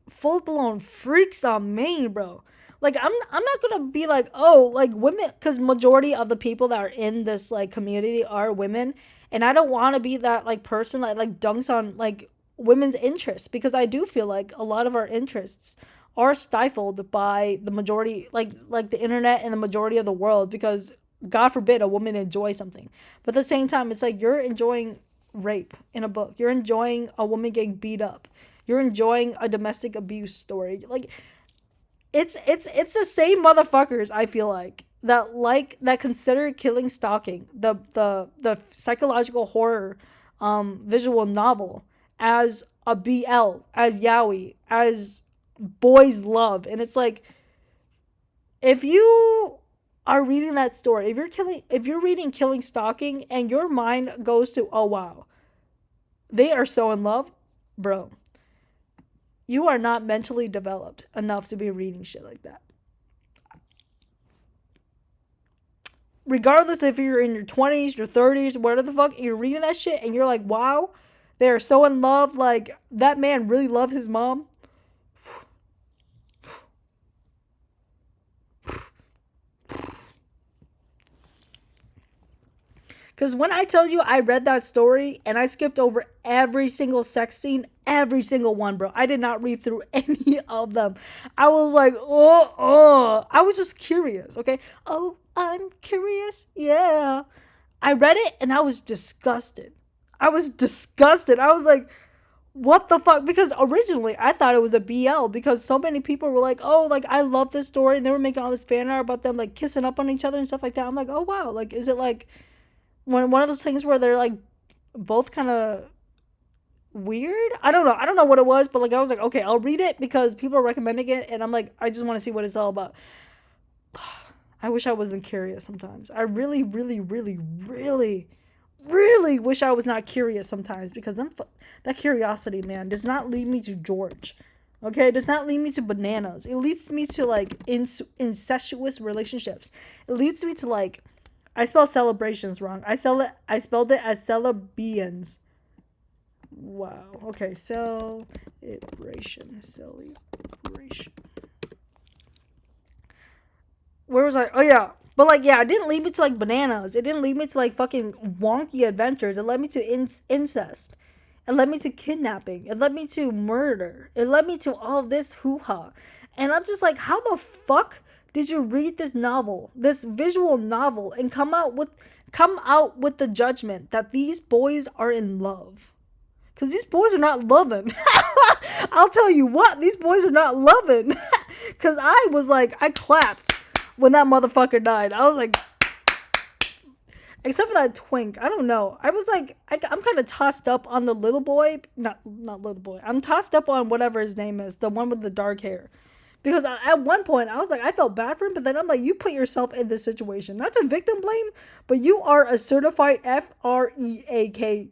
full blown freaks on Maine, bro. Like I'm not gonna be like, oh, like women, because majority of the people that are in this like community are women, and I don't want to be that like person that like dunks on like women's interests, because I do feel like a lot of our interests are stifled by the majority, like the internet and the majority of the world, because God forbid a woman enjoy something, but at the same time it's like you're enjoying rape in a book, you're enjoying a woman getting beat up, you're enjoying a domestic abuse story, like it's the same motherfuckers, I feel like that consider killing stalking the psychological horror visual novel as a BL, as yaoi, as boys love. And it's like, if you are reading that story, if you're reading Killing Stalking and your mind goes to, oh wow, they are so in love, bro, you are not mentally developed enough to be reading shit like that. Regardless if you're in your 20s, your 30s, whatever the fuck, you're reading that shit and you're like, wow, they're so in love. Like, that man really loved his mom. Because when I tell you I read that story and I skipped over every single sex scene, every single one, bro. I did not read through any of them. I was like, oh. I was just curious, okay? Oh, I'm curious. Yeah. I read it and I was disgusted. I was like, what the fuck? Because originally I thought it was a BL, because so many people were like, oh, like, I love this story. And they were making all this fan art about them like kissing up on each other and stuff like that. I'm like, oh, wow. Like, is it like one of those things where they're like both kind of weird? I don't know what it was, but like I was like, okay, I'll read it because people are recommending it, and I'm like, I just want to see what it's all about. I wish I wasn't curious sometimes. I really wish I was not curious sometimes, because that curiosity, man, does not lead me to George. Okay, it does not lead me to bananas. It leads me to like incestuous relationships. It leads me to like, I spelled celebrations wrong. I spelled it as celebians. Wow. Okay, celebration. Where was I? Oh yeah. But like, yeah, it didn't lead me to like bananas. It didn't lead me to like fucking wonky adventures. It led me to incest. It led me to kidnapping. It led me to murder. It led me to all this hoo-ha. And I'm just like, how the fuck did you read this novel, this visual novel, and come out with the judgment that these boys are in love? Because these boys are not loving. I'll tell you what, these boys are not loving. Because I was like, I clapped when that motherfucker died. I was like, except for that twink, I don't know. I was like, I'm kind of tossed up on the little boy. Not little boy. I'm tossed up on whatever his name is, the one with the dark hair. Because at one point, I was like, I felt bad for him. But then I'm like, you put yourself in this situation. Not to victim blame, but you are a certified freaks.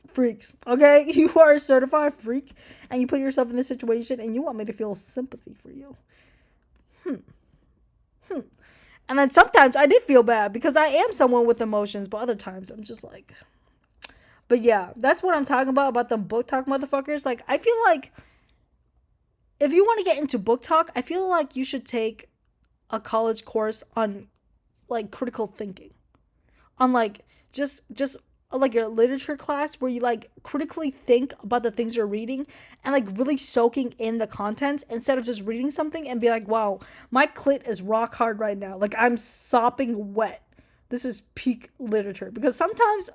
Freaks, okay? You are a certified freak, and you put yourself in this situation, and you want me to feel sympathy for you. And then sometimes I did feel bad because I am someone with emotions, but other times I'm just like, but yeah, that's what I'm talking about the booktok motherfuckers. Like, I feel like if you want to get into booktok, I feel like you should take a college course on like critical thinking, on like just like a literature class where you like critically think about the things you're reading and like really soaking in the content instead of just reading something and be like, wow, my clit is rock hard right now. Like, I'm sopping wet. This is peak literature. Because sometimes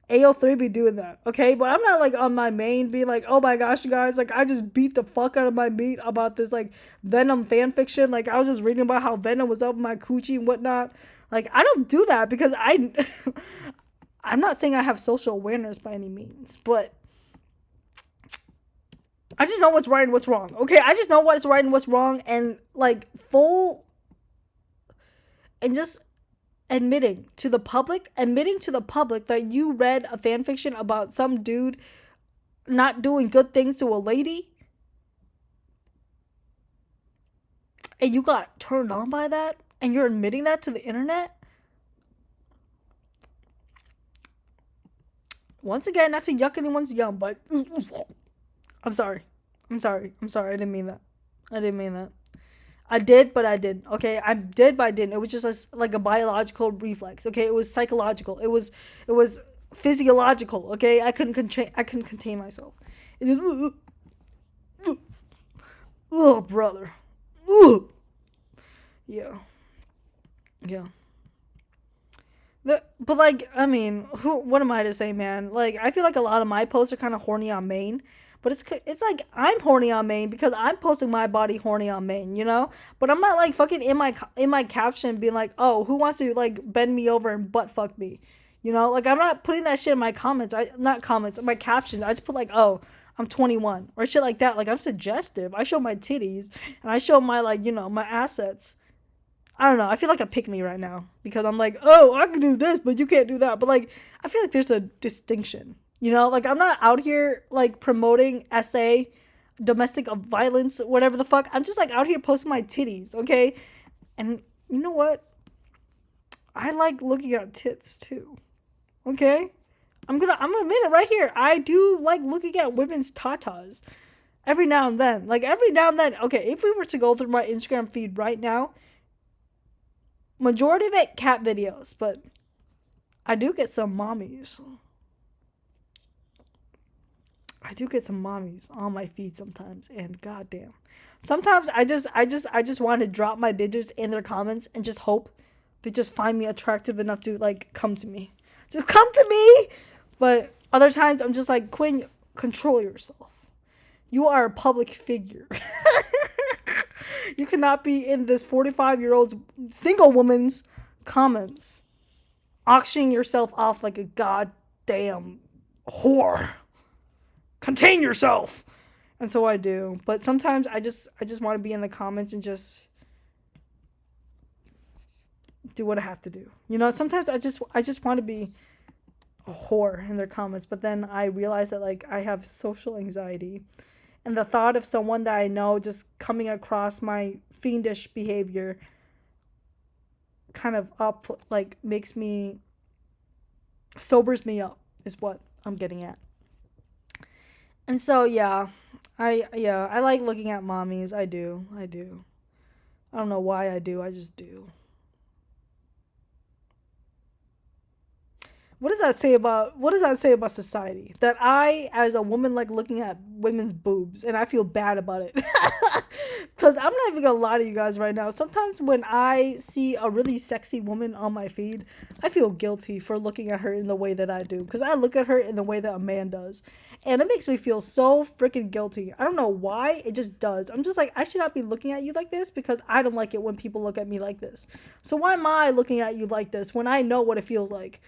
AO3 be doing that, okay? But I'm not like on my main being like, oh my gosh, you guys, like I just beat the fuck out of my meat about this like Venom fan fiction. Like, I was just reading about how Venom was up my coochie and whatnot. Like, I don't do that because I'm not saying I have social awareness by any means, but I just know what's right and what's wrong. Okay, I just know what's right and what's wrong, and like and just admitting to the public that you read a fan fiction about some dude not doing good things to a lady, and you got turned on by that, and you're admitting that to the internet. Once again, not to yuck anyone's yum, but I'm sorry. I didn't mean that. I did, but I didn't. Okay, I did, but I didn't. It was just like a biological reflex. Okay, it was psychological. It was physiological. Okay, I couldn't contain myself. It just, oh brother, yeah. But like, I mean, what am I to say, man? Like, I feel like a lot of my posts are kind of horny on main, but it's like I'm horny on main because I'm posting my body horny on main, you know. But I'm not like fucking in my caption being like, oh, who wants to like bend me over and butt fuck me, you know? Like, I'm not putting that shit in my comments. Not comments, my captions. I just put like, oh, I'm 21 or shit like that. Like, I'm suggestive. I show my titties and I show my like, you know, my assets. I don't know. I feel like a pick me right now because I'm like, oh, I can do this, but you can't do that. But like, I feel like there's a distinction, you know? Like, I'm not out here like promoting SA, domestic violence, whatever the fuck. I'm just like out here posting my titties, okay? And you know what? I like looking at tits too, okay? I'm gonna admit it right here. I do like looking at women's tatas every now and then. Like, every now and then. Okay, if we were to go through my Instagram feed right now, majority of it cat videos, but I do get some mommies. On my feed sometimes, and goddamn, sometimes I just want to drop my digits in their comments and just hope they just find me attractive enough to like come to me. Just come to me. But other times I'm just like, Quinn, control yourself. You are a public figure. You cannot be in this 45-year-old single woman's comments auctioning yourself off like a goddamn whore. Contain yourself. And so I do. But sometimes I just want to be in the comments and just do what I have to do. You know, sometimes I just want to be a whore in their comments, but then I realize that like I have social anxiety. And the thought of someone that I know just coming across my fiendish behavior kind of sobers me up, is what I'm getting at. And so, yeah, I like looking at mommies. I do. I don't know why I do. I just do. what does that say about society? That I, as a woman, like looking at women's boobs, and I feel bad about it. Because I'm not even gonna lie to you guys right now. Sometimes when I see a really sexy woman on my feed, I feel guilty for looking at her in the way that I do. Because I look at her in the way that a man does, and it makes me feel so freaking guilty. I don't know why. It just does. I'm just like, I should not be looking at you like this because I don't like it when people look at me like this. So why am I looking at you like this when I know what it feels like?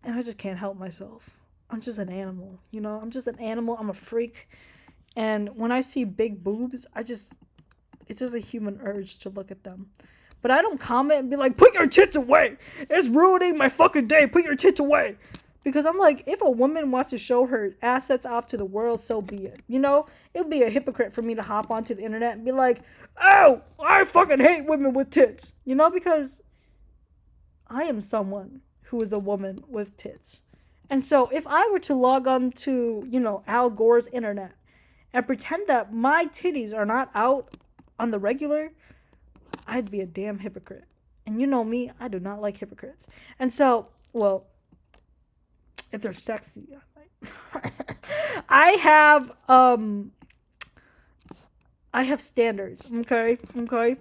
And I just can't help myself. I'm just an animal, you know? I'm just an animal. I'm a freak. And when I see big boobs, it's just a human urge to look at them. But I don't comment and be like, put your tits away. It's ruining my fucking day. Put your tits away. Because I'm like, if a woman wants to show her assets off to the world, so be it. You know, it would be a hypocrite for me to hop onto the internet and be like, oh, I fucking hate women with tits. You know, because I am someone who is a woman with tits. And so if I were to log on to, Al Gore's internet and pretend that my titties are not out on the regular, I'd be a damn hypocrite. And you know me, I do not like hypocrites. And so, well, if they're sexy, I have I have standards, okay? Okay.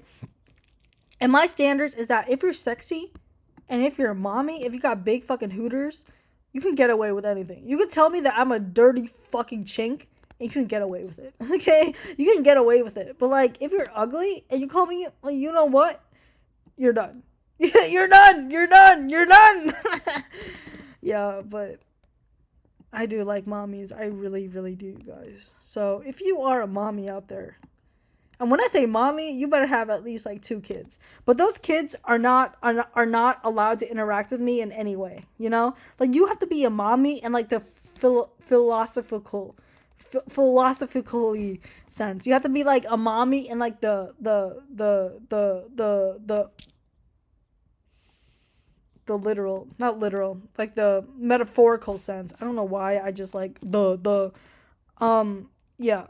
And my standards is that if you're sexy and if you're a mommy, if you got big fucking hooters, you can get away with anything. You can tell me that I'm a dirty fucking chink and you can get away with it. Okay? You can get away with it. But like if you're ugly and you call me, like, you know what? You're done. You're done. You're done. You're done. Yeah, but I do like mommies. I really, really do, guys. So if you are a mommy out there, and when I say mommy, you better have at least like 2 kids. But those kids are not allowed to interact with me in any way. You know, like you have to be a mommy in like the philosophically sense. You have to be like a mommy in like the literal, not literal, like the metaphorical sense. I don't know why I just like yeah.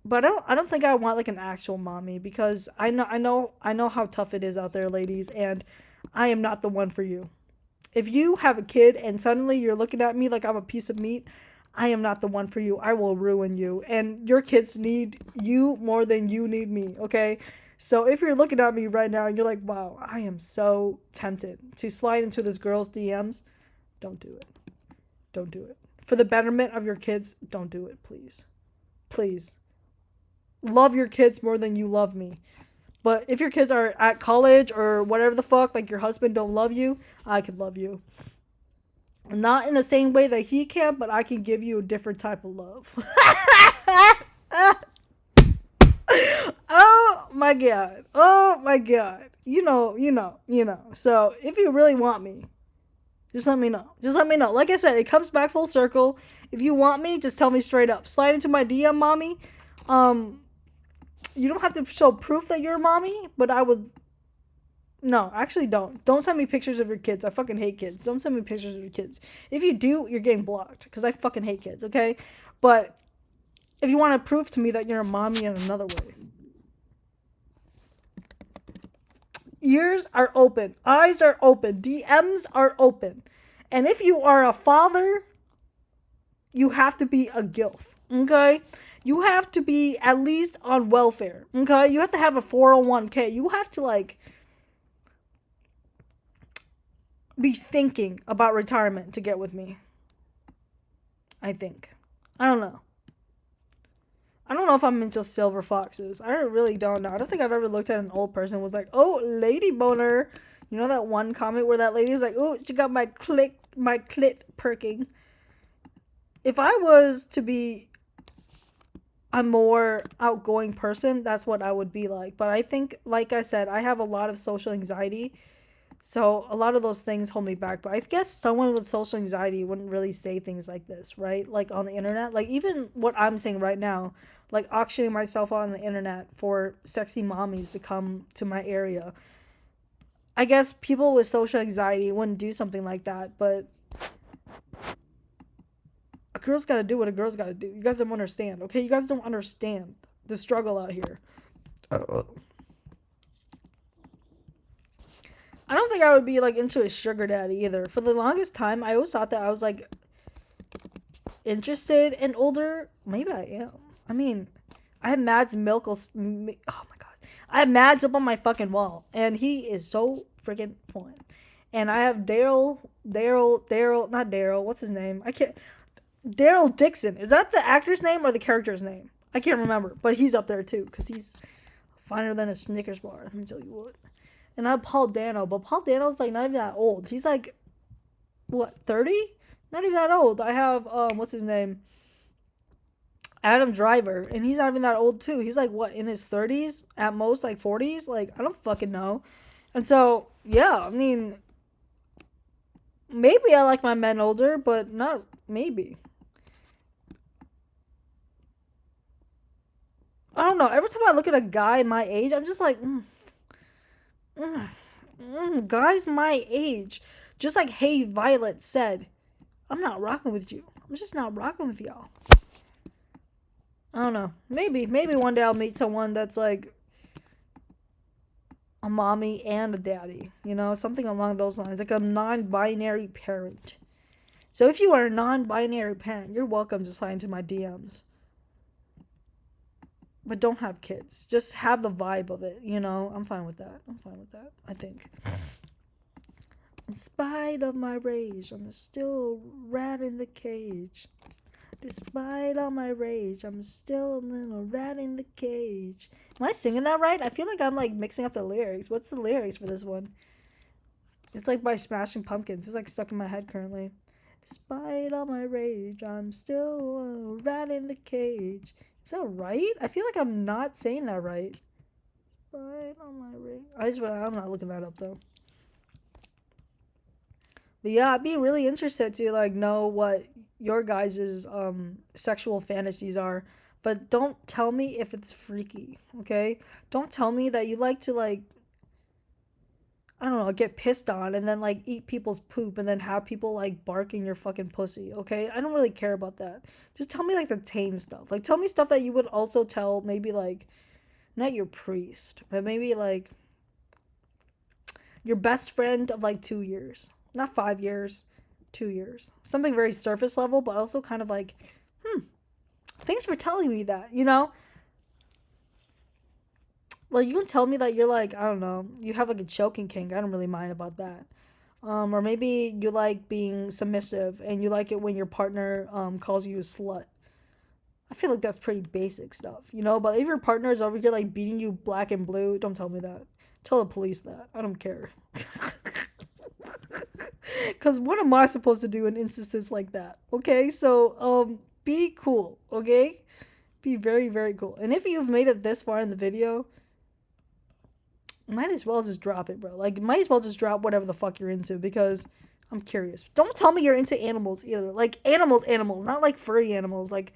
But I don't think I want like an actual mommy because I know how tough it is out there, ladies, and I am not the one for you. If you have a kid and suddenly you're looking at me like I'm a piece of meat, I am not the one for you. I will ruin you. And your kids need you more than you need me, okay? So if you're looking at me right now and you're like, wow, I am so tempted to slide into this girl's DMs, don't do it. Don't do it. For the betterment of your kids, don't do it, please. Please. Love your kids more than you love me. But if your kids are at college or whatever the fuck, like your husband don't love you, I can love you. Not in the same way that he can, but I can give you a different type of love. Oh my god. Oh my god. You know. So if you really want me, just let me know. Just let me know. Like I said, it comes back full circle. If you want me, just tell me straight up. Slide into my DM, mommy. Um, you don't have to show proof that you're a mommy, but I would. No, actually, don't. Don't send me pictures of your kids. I fucking hate kids. Don't send me pictures of your kids. If you do, you're getting blocked because I fucking hate kids. Okay, but if you want to prove to me that you're a mommy in another way, ears are open, eyes are open, DMs are open, and if you are a father, you have to be a gilf. Okay. You have to be at least on welfare. Okay. You have to have a 401k. You have to like be thinking about retirement to get with me. I think. I don't know. I don't know if I'm into silver foxes. I really don't know. I don't think I've ever looked at an old person and was like, "Oh, lady boner." You know that one comment where that lady's like, "Oh, she got my clit perking." If I was to be a more outgoing person, that's what I would be like. But I think, like I said, I have a lot of social anxiety. So a lot of those things hold me back. But I guess someone with social anxiety wouldn't really say things like this, right? Like on the internet. Like even what I'm saying right now, like auctioning myself on the internet for sexy mommies to come to my area. I guess people with social anxiety wouldn't do something like that, but a girl's gotta do what a girl's gotta do. You guys don't understand, okay? You guys don't understand the struggle out here. I don't think I would be like into a sugar daddy either. For the longest time, I always thought that I was like interested in older. Maybe I am. I mean, I have Mads Milkles. Oh my god, I have Mads up on my fucking wall, and he is so freaking fun. And I have Daryl, not Daryl. What's his name? I can't. Daryl Dixon. Is that the actor's name or the character's name? I can't remember, but he's up there too because he's finer than a Snickers bar. Let me tell you what. And I have Paul Dano, but Paul Dano's like not even that old. He's like what, 30? Not even that old. I have what's his name? Adam Driver, and he's not even that old too. He's like what, in his 30s at most, like 40s. Like I don't fucking know. And so yeah, I mean, maybe I like my men older, but not maybe. I don't know. Every time I look at a guy my age, I'm just like, mm, guys my age, just like Hey Violet said, I'm not rocking with you. I'm just not rocking with y'all. I don't know. Maybe one day I'll meet someone that's like a mommy and a daddy. You know, something along those lines, like a non-binary parent. So if you are a non-binary parent, you're welcome to slide into my DMs. But don't have kids. Just have the vibe of it, you know? I'm fine with that. I think. In spite of my rage, I'm still rat in the cage. Despite all my rage, I'm still a little rat in the cage. Am I singing that right? I feel like I'm like mixing up the lyrics. What's the lyrics for this one? It's like by Smashing Pumpkins. It's like stuck in my head currently. Despite all my rage, I'm still a rat in the cage. Is that right? I feel like I'm not saying that right. Despite all my rage. I'm not looking that up though. But yeah, I'd be really interested to like know what your guys' sexual fantasies are. But don't tell me if it's freaky, okay? Don't tell me that you like to like, I don't know, get pissed on and then like eat people's poop and then have people like bark in your fucking pussy, okay? I don't really care about that. Just tell me like the tame stuff. Like tell me stuff that you would also tell maybe like not your priest, but maybe like your best friend of like 2 years. Not 5 years, 2 years. Something very surface level, but also kind of like, thanks for telling me that, you know? Well, you can tell me that you're like, I don't know, you have like a choking kink. I don't really mind about that. Or maybe you like being submissive and you like it when your partner calls you a slut. I feel like that's pretty basic stuff, you know? But if your partner is over here like beating you black and blue, don't tell me that. Tell the police that. I don't care. Because what am I supposed to do in instances like that? Okay, so be cool, okay? Be very, very cool. And if you've made it this far in the video, might as well just drop it, bro. Like, might as well just drop whatever the fuck you're into because I'm curious. Don't tell me you're into animals either. Like, animals, not like furry animals, like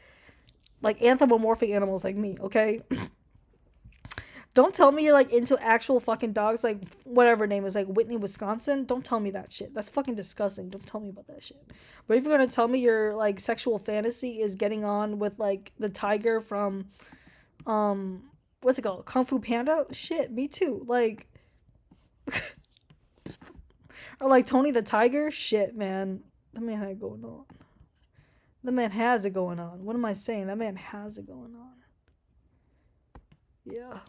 anthropomorphic animals like me, okay? Don't tell me you're like into actual fucking dogs, like whatever name is like Whitney, Wisconsin. Don't tell me that shit. That's fucking disgusting. Don't tell me about that shit. But if you're gonna tell me your like sexual fantasy is getting on with like the tiger from, what's it called, Kung Fu Panda? Shit, me too. Like, or like Tony the Tiger. Shit, man, the man had it going on. The man has it going on. What am I saying? That man has it going on. Yeah.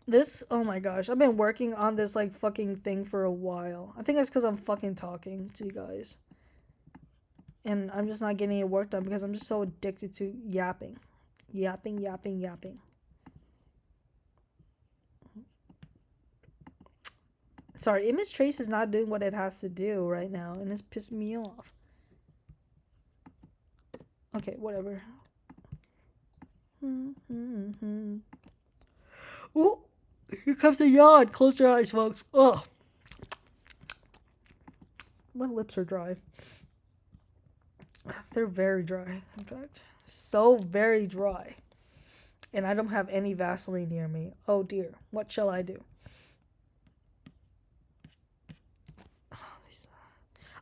This, oh my gosh, I've been working on this like fucking thing for a while. I think it's because I'm fucking talking to you guys. And I'm just not getting it work done because I'm just so addicted to yapping. Yapping. Sorry, Image Trace is not doing what it has to do right now, and it's pissing me off. Okay, whatever. Ooh. Here comes the yawn. Close your eyes, folks. Ugh. My lips are dry. They're very dry, in fact. So very dry. And I don't have any Vaseline near me. Oh dear. What shall I do?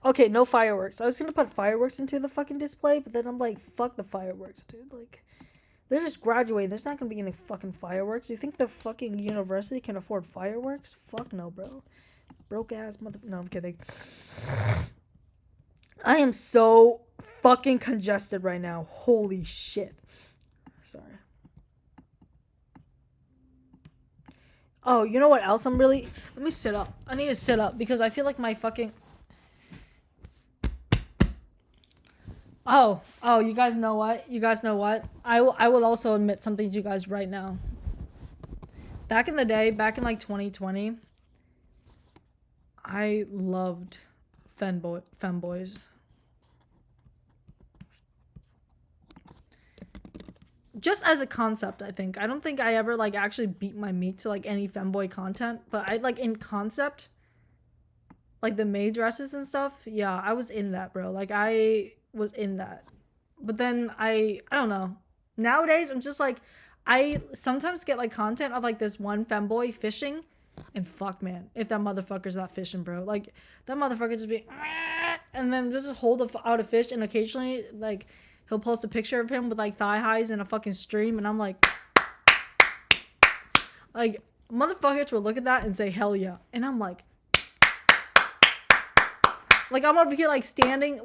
Okay, no fireworks. I was gonna put fireworks into the fucking display, but then I'm like, fuck the fireworks, dude. Like, They're just graduating. There's not gonna be any fucking fireworks. You think the fucking university can afford fireworks? Fuck no, bro. Broke ass mother. No, I'm kidding. I am so fucking congested right now. Holy shit. Sorry. Oh, you know what else I'm really... Let me sit up. I need to sit up because I feel like my fucking... Oh, you guys know what? I will also admit something to you guys right now. Back in the day, back in like 2020, I loved femboys. Just as a concept, I think. I don't think I ever like actually beat my meat to like any femboy content, but I like in concept, like the maid dresses and stuff. Yeah, I was in that, bro. Like I was in that. But then I don't know. Nowadays, I'm just like, I sometimes get like content of like this one femboy fishing, and fuck, man, if that motherfucker's not fishing, bro, like that motherfucker just be, and then just hold out a fish, and occasionally like he'll post a picture of him with like thigh highs in a fucking stream, and I'm like motherfuckers will look at that and say hell yeah, and I'm like I'm over here like standing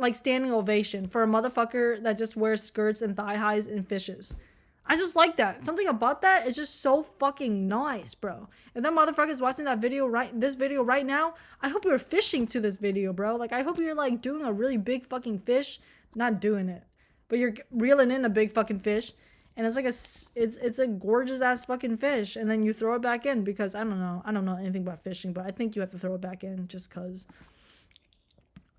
ovation for a motherfucker that just wears skirts and thigh highs and fishes. I just like that. Something about that is just so fucking nice, bro. If that motherfucker's watching this video right now, I hope you're fishing to this video, bro. Like, I hope you're like doing a really big fucking fish, not doing it, but you're reeling in a big fucking fish, and it's like it's a gorgeous ass fucking fish, and then you throw it back in because I don't know anything about fishing, but I think you have to throw it back in just cause,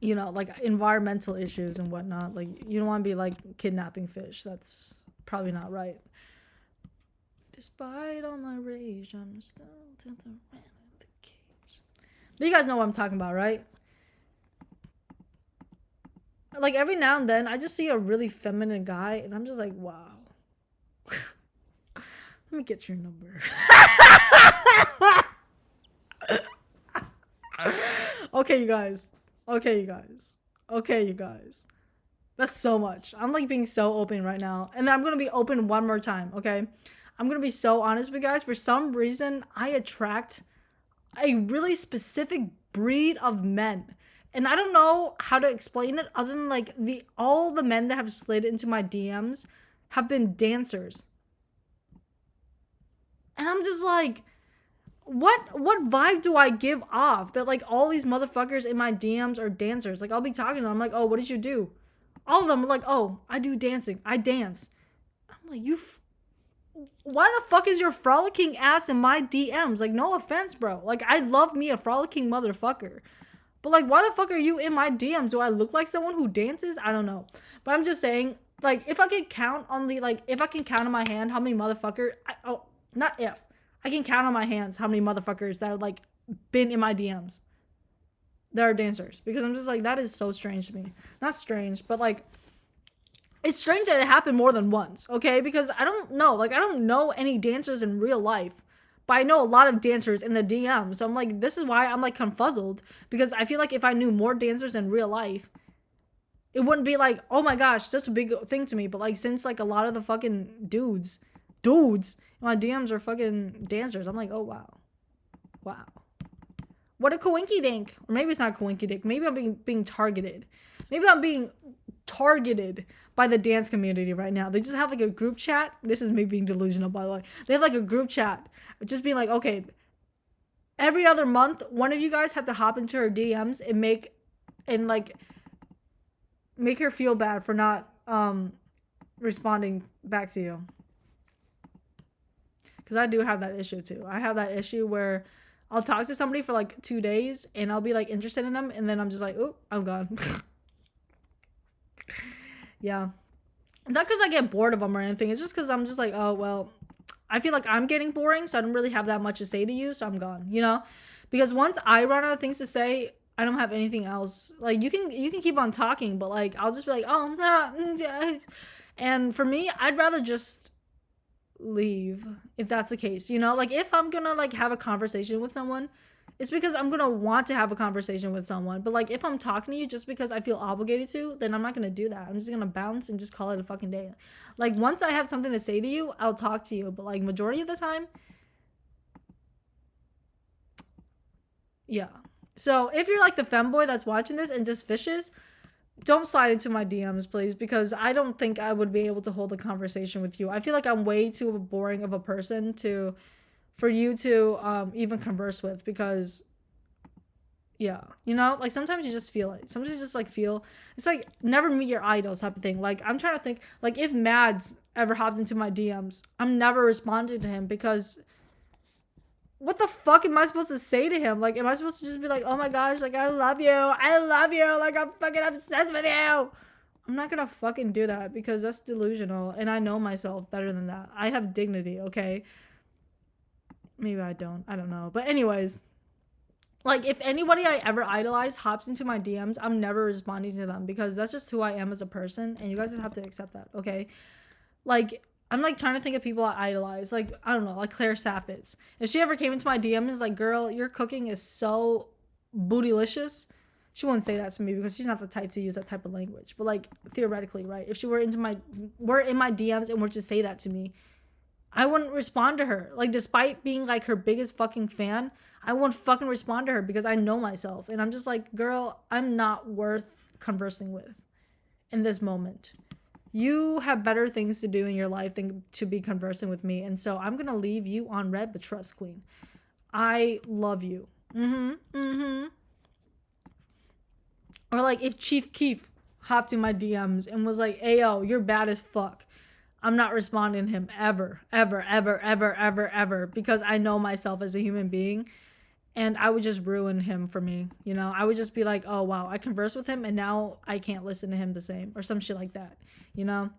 you know, like environmental issues and whatnot. Like, you don't want to be like kidnapping fish. That's probably not right. Despite all my rage, I'm still to the rat in the cage. But you guys know what I'm talking about, right? Like every now and then, I just see a really feminine guy, and I'm just like, wow. Let me get your number. Okay, you guys. That's so much. I'm like being so open right now. And I'm going to be open one more time, okay? I'm going to be so honest with you guys. For some reason, I attract a really specific breed of men. And I don't know how to explain it other than like all the men that have slid into my DMs have been dancers. And I'm just like, what vibe do I give off that like all these motherfuckers in my DMs are dancers? Like, I'll be talking to them, I'm like, oh, what did you do? All of them are like, oh, I do dancing. I dance. I'm like, why the fuck is your frolicking ass in my DMs? Like, no offense, bro. Like, I love me a frolicking motherfucker. But like, why the fuck are you in my DMs? Do I look like someone who dances? I don't know. But I'm just saying, like, if I can count on my hand how many motherfuckers, I can count on my hands how many motherfuckers that are like been in my DMs that are dancers, because I'm just like, that is so strange to me. Not strange, but like, it's strange that it happened more than once, okay? Because I don't know any dancers in real life, but I know a lot of dancers in the DM. So I'm like, this is why I'm like confuzzled, because I feel like if I knew more dancers in real life, it wouldn't be like, oh my gosh, such a big thing to me. But like, since like a lot of the fucking dudes in my DMs are fucking dancers, I'm like, oh wow. What a coinky dink. Or maybe it's not coinky dink. Maybe I'm being targeted. Maybe I'm being targeted by the dance community right now. They just have like a group chat. This is me being delusional, by the way. They have like a group chat, just being like, okay, every other month, one of you guys have to hop into her DMs and make her feel bad for not responding back to you. Because I do have that issue too. I have that issue where I'll talk to somebody for like 2 days and I'll be like interested in them, and then I'm just like, oh, I'm gone. Yeah. Not because I get bored of them or anything. It's just because I'm just like, oh, well, I feel like I'm getting boring, so I don't really have that much to say to you, so I'm gone, you know? Because once I run out of things to say, I don't have anything else. Like, you can keep on talking, but like, I'll just be like, oh, nah, yeah. And for me, I'd rather just leave if that's the case, you know? Like, if I'm gonna like have a conversation with someone, it's because I'm gonna want to have a conversation with someone. But like if I'm talking to you just because I feel obligated to, then I'm not gonna do that. I'm just gonna bounce and just call it a fucking day. Like once I have something to say to you, I'll talk to you. But like majority of the time, yeah. So if you're like the femboy that's watching this and just fishes, don't slide into my DMs, please, because I don't think I would be able to hold a conversation with you. I feel like I'm way too boring of a person for you to even converse with, because yeah, you know, like sometimes you just feel it. Sometimes you just like feel it's like never meet your idols type of thing. Like I'm trying to think, like if Mads ever hopped into my DMs, I'm never responding to him, because what the fuck am I supposed to say to him? Like, am I supposed to just be like, oh my gosh, like I love you, like I'm fucking obsessed with you? I'm not gonna fucking do that, because that's delusional, and I know myself better than that. I have dignity, okay? Maybe I don't know. But anyways, like if anybody I ever idolize hops into my DMs, I'm never responding to them, because that's just who I am as a person, and you guys just have to accept that, okay? Like I'm like trying to think of people I idolize, like I don't know, like Claire Saffitz. If she ever came into my DMs like, girl, your cooking is so bootylicious, she wouldn't say that to me, because she's not the type to use that type of language. But like theoretically, right, if she were in my DMs and were to say that to me, I wouldn't respond to her. Like despite being like her biggest fucking fan, I won't fucking respond to her, because I know myself, and I'm just like, girl, I'm not worth conversing with in this moment. You have better things to do in your life than to be conversing with me, and so I'm gonna leave you on red, but trust, queen, I love you. Or like if Chief Keef hopped in my DMs and was like, ayo, you're bad as fuck, I'm not responding to him ever, because I know myself as a human being, and I would just ruin him for me. You know, I would just be like, oh wow, I conversed with him and now I can't listen to him the same, or some shit like that, you know?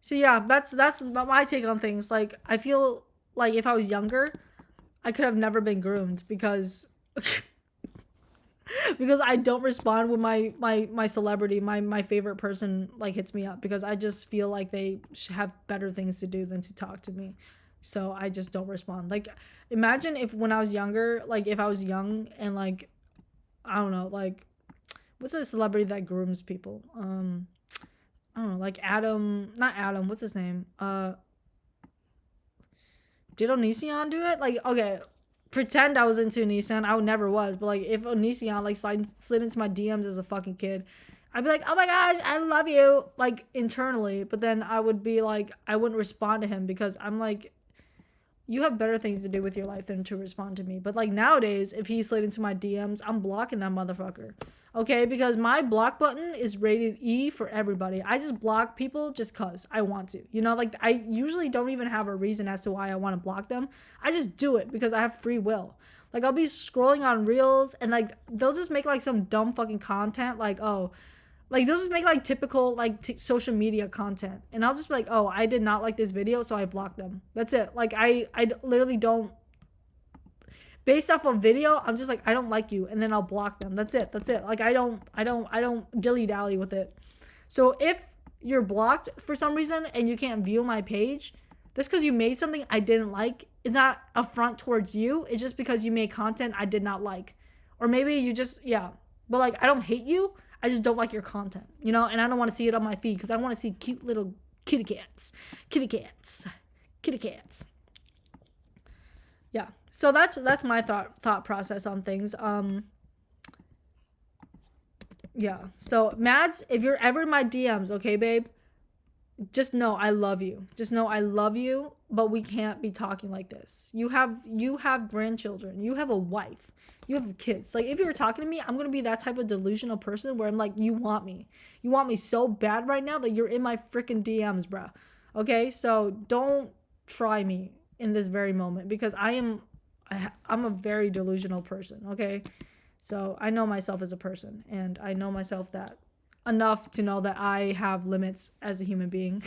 So yeah, that's my take on things. Like I feel like if I was younger, I could have never been groomed, because because I don't respond when my celebrity, my favorite person like hits me up, because I just feel like they have better things to do than to talk to me. So I just don't respond. Like imagine if when I was younger, like if I was young and like I don't know, like what's a celebrity that grooms people? I don't know, like not Adam, what's his name? Did Onision do it? Like okay, pretend I was into Onision. I never was, but like if Onision like slid into my DMs as a fucking kid, I'd be like, oh my gosh, I love you, like internally. But then I would be like, I wouldn't respond to him, because I'm like, you have better things to do with your life than to respond to me. But like nowadays, if he slid into my DMs, I'm blocking that motherfucker. Okay, because my block button is rated E for everybody. I just block people just cause I want to. You know, like I usually don't even have a reason as to why I want to block them. I just do it because I have free will. Like I'll be scrolling on reels and like they'll just make like some dumb fucking content, like oh, like they'll just make like typical like social media content, and I'll just be like, oh, I did not like this video, so I blocked them. That's it. Like I literally don't, based off of video, I'm just like, I don't like you, and then I'll block them. That's it. Like I don't dilly dally with it. So if you're blocked for some reason and you can't view my page, that's because you made something I didn't like. It's not a front towards you. It's just because you made content I did not like, or maybe you just But like I don't hate you. I just don't like your content, you know, and I don't want to see it on my feed because I want to see cute little kitty cats. Yeah. So that's my thought process on things. Yeah. So Mads, if you're ever in my DMs, okay, babe, just know I love you. Just know I love you, but we can't be talking like this. You have grandchildren. You have a wife. You have kids. Like if you were talking to me, I'm gonna be that type of delusional person where I'm like, you want me so bad right now that you're in my freaking DMs, bro. Okay, so don't try me in this very moment, because I'm a very delusional person. Okay, so I know myself as a person, and I know myself that enough to know that I have limits as a human being.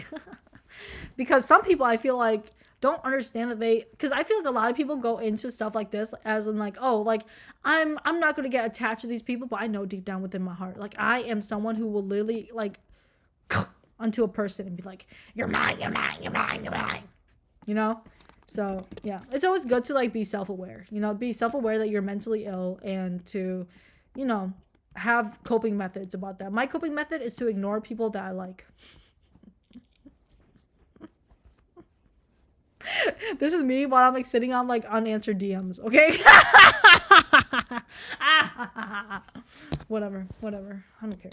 Because some people I feel like don't understand that because I feel like a lot of people go into stuff like this as in like, oh, like I'm not going to get attached to these people, but I know deep down within my heart, like I am someone who will literally like onto a person and be like, you're mine, you know? So yeah, it's always good to like be self-aware, you know, be self-aware that you're mentally ill, and to, you know, have coping methods about that. My coping method is to ignore people that I like. This is me while I'm like sitting on like unanswered DMs, okay? Whatever. I don't care.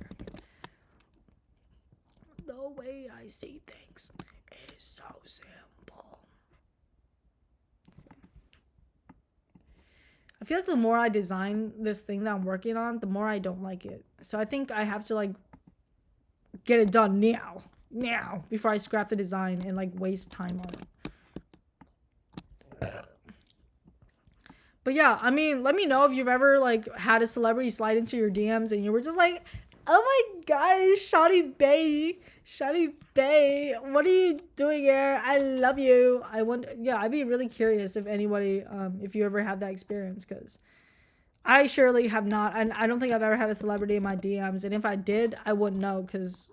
The way I see things is so simple. I feel like the more I design this thing that I'm working on, the more I don't like it. So I think I have to like get it done now, before I scrap the design and like waste time on it. But yeah, I mean, let me know if you've ever like had a celebrity slide into your DMs and you were just like, oh my gosh, Shawty Bay, what are you doing here? I love you. I'd be really curious if anybody, if you ever had that experience, because I surely have not. And I don't think I've ever had a celebrity in my DMs. And if I did, I wouldn't know, because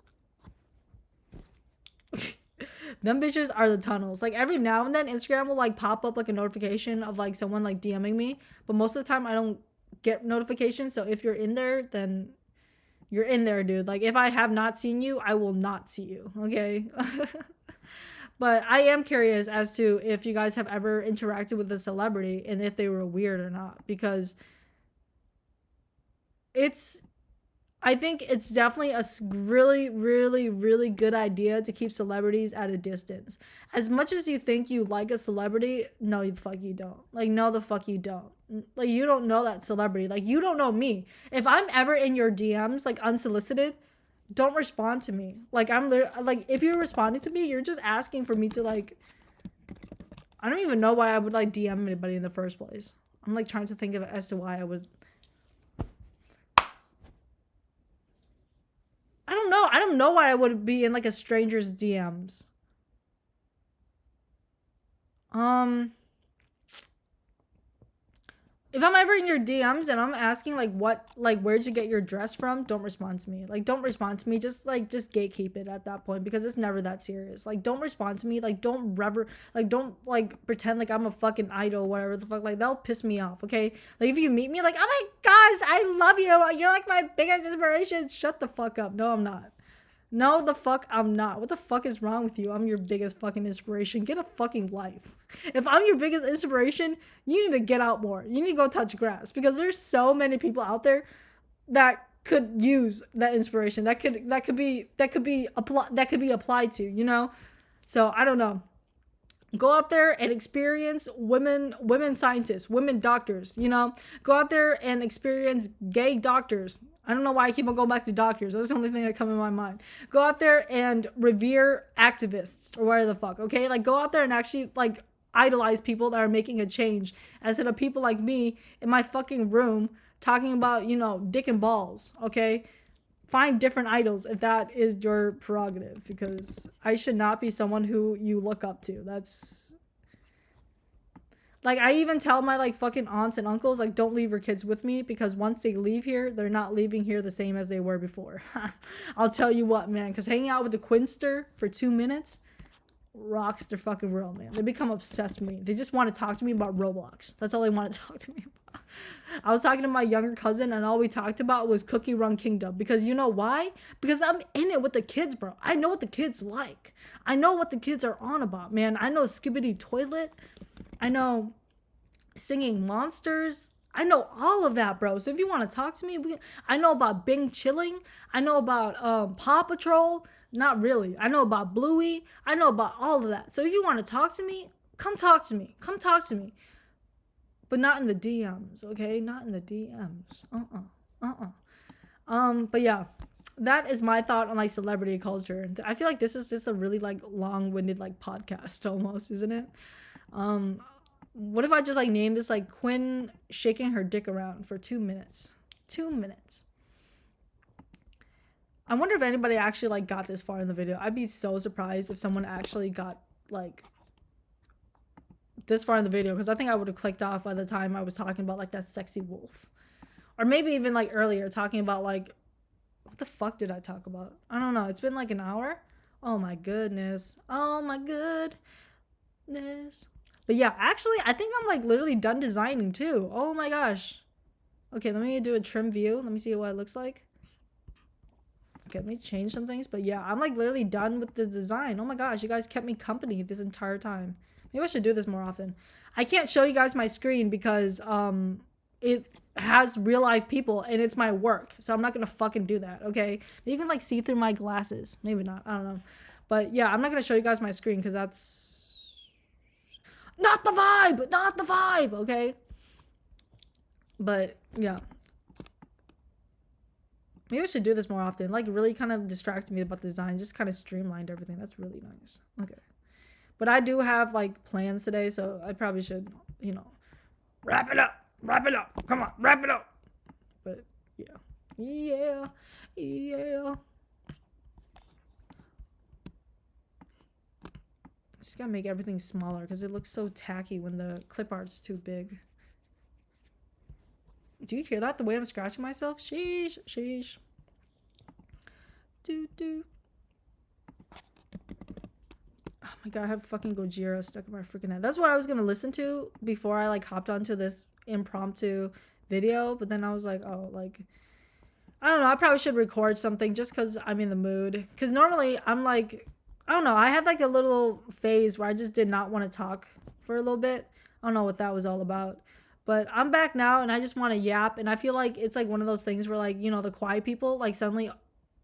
them bitches are the tunnels. Like every now and then Instagram will like pop up like a notification of like someone like DMing me, but most of the time I don't get notifications. So if you're in there, then you're in there, dude. Like if I have not seen you, I will not see you, okay? But I am curious as to if you guys have ever interacted with a celebrity and if they were weird or not, because I think it's definitely a really, really, really good idea to keep celebrities at a distance. As much as you think you like a celebrity, no, the fuck you don't. Like, no, the fuck you don't. Like, you don't know that celebrity. Like, you don't know me. If I'm ever in your DMs, like, unsolicited, don't respond to me. Like, like, if you're responding to me, you're just asking for me to, like, I don't even know why I would, like, DM anybody in the first place. I'm, like, trying to think of it as to why I would. I don't know. I don't know why I would be in like a stranger's DMs. If I'm ever in your DMs and I'm asking like where'd you get your dress from, don't respond to me. Like, don't respond to me. Just gatekeep it at that point, because it's never that serious. Like, don't respond to me. Like, don't pretend like I'm a fucking idol, whatever the fuck. Like, that'll piss me off, okay? Like, if you meet me like, oh my gosh, I love you, you're like my biggest inspiration, shut the fuck up. No, I'm not. No, the fuck I'm not. What the fuck is wrong with you? I'm your biggest fucking inspiration. Get a fucking life. If I'm your biggest inspiration, you need to get out more. You need to go touch grass, because there's so many people out there that could use that inspiration. That could be applied to, you know? So, I don't know. Go out there and experience women scientists, women doctors, you know? Go out there and experience gay doctors. I don't know why I keep on going back to doctors. That's the only thing that comes in my mind. Go out there and revere activists or whatever the fuck, okay? Like, go out there and actually, like, idolize people that are making a change, instead of people like me in my fucking room talking about, you know, dick and balls, okay? Find different idols if that is your prerogative, because I should not be someone who you look up to. That's... Like, I even tell my, like, fucking aunts and uncles, like, don't leave your kids with me, because once they leave here, they're not leaving here the same as they were before. I'll tell you what, man, because hanging out with the Quinster for 2 minutes rocks their fucking world, man. They become obsessed with me. They just want to talk to me about Roblox. That's all they want to talk to me about. I was talking to my younger cousin, and all we talked about was Cookie Run Kingdom, because you know why? Because I'm in it with the kids, bro. I know what the kids like. I know what the kids are on about, man. I know Skibbity Toilet. I know Singing Monsters. I know all of that, bro. So if you want to talk to me, I know about Bing Chilling. I know about Paw Patrol. Not really. I know about Bluey. I know about all of that. So if you want to talk to me, come talk to me. Come talk to me. But not in the DMs, okay? Not in the DMs. But yeah, that is my thought on like celebrity culture. I feel like this is just a really like long-winded like podcast almost, isn't it? What if I just like name this like Quinn shaking her dick around for 2 minutes? 2 minutes. I wonder if anybody actually like got this far in the video. I'd be so surprised if someone actually got like this far in the video, because I think I would have clicked off by the time I was talking about like that sexy wolf, or maybe even like earlier talking about like, what the fuck did I talk about? I don't know. It's been like an hour. Oh my goodness. Oh my goodness. But yeah, actually, I think I'm like literally done designing too. Oh my gosh. Okay, let me do a trim view. Let me see what it looks like. Okay, let me change some things. But yeah, I'm like literally done with the design. Oh my gosh, you guys kept me company this entire time. Maybe I should do this more often. I can't show you guys my screen because it has real life people and it's my work. So I'm not gonna fucking do that, okay? But you can like see through my glasses. Maybe not. I don't know. But yeah, I'm not gonna show you guys my screen because that's not the vibe. Not the vibe, okay? But yeah. Maybe I should do this more often. Like really kind of distracted me about the design. Just kind of streamlined everything. That's really nice. Okay. But I do have like plans today, so I probably should, you know, wrap it up. Wrap it up. Come on, wrap it up. But yeah. Yeah. Yeah. Just gotta make everything smaller because it looks so tacky when the clip art's too big. Do you hear that? The way I'm scratching myself? Sheesh. Sheesh. Do. Oh my god, I have fucking Gojira stuck in my freaking head. That's what I was gonna listen to before I like hopped onto this impromptu video. But then I was like, oh, like, I don't know. I probably should record something just because I'm in the mood. Because normally I'm like, I don't know. I had like a little phase where I just did not want to talk for a little bit. I don't know what that was all about. But I'm back now and I just want to yap. And I feel like it's like one of those things where like, you know, the quiet people, like suddenly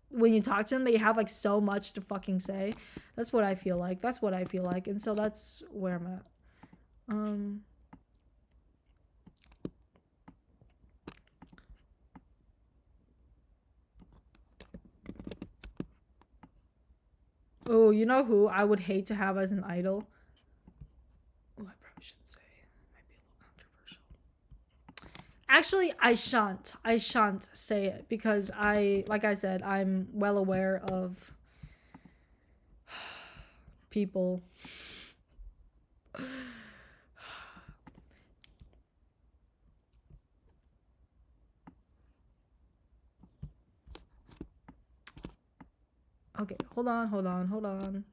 when you talk to them, they have like so much to fucking say. That's what I feel like. That's what I feel like. And so that's where I'm at. Oh, you know who I would hate to have as an idol? Oh, I probably shouldn't say. It might be a little controversial. Actually, I shan't say it because like I said, I'm well aware of people. Okay, hold on.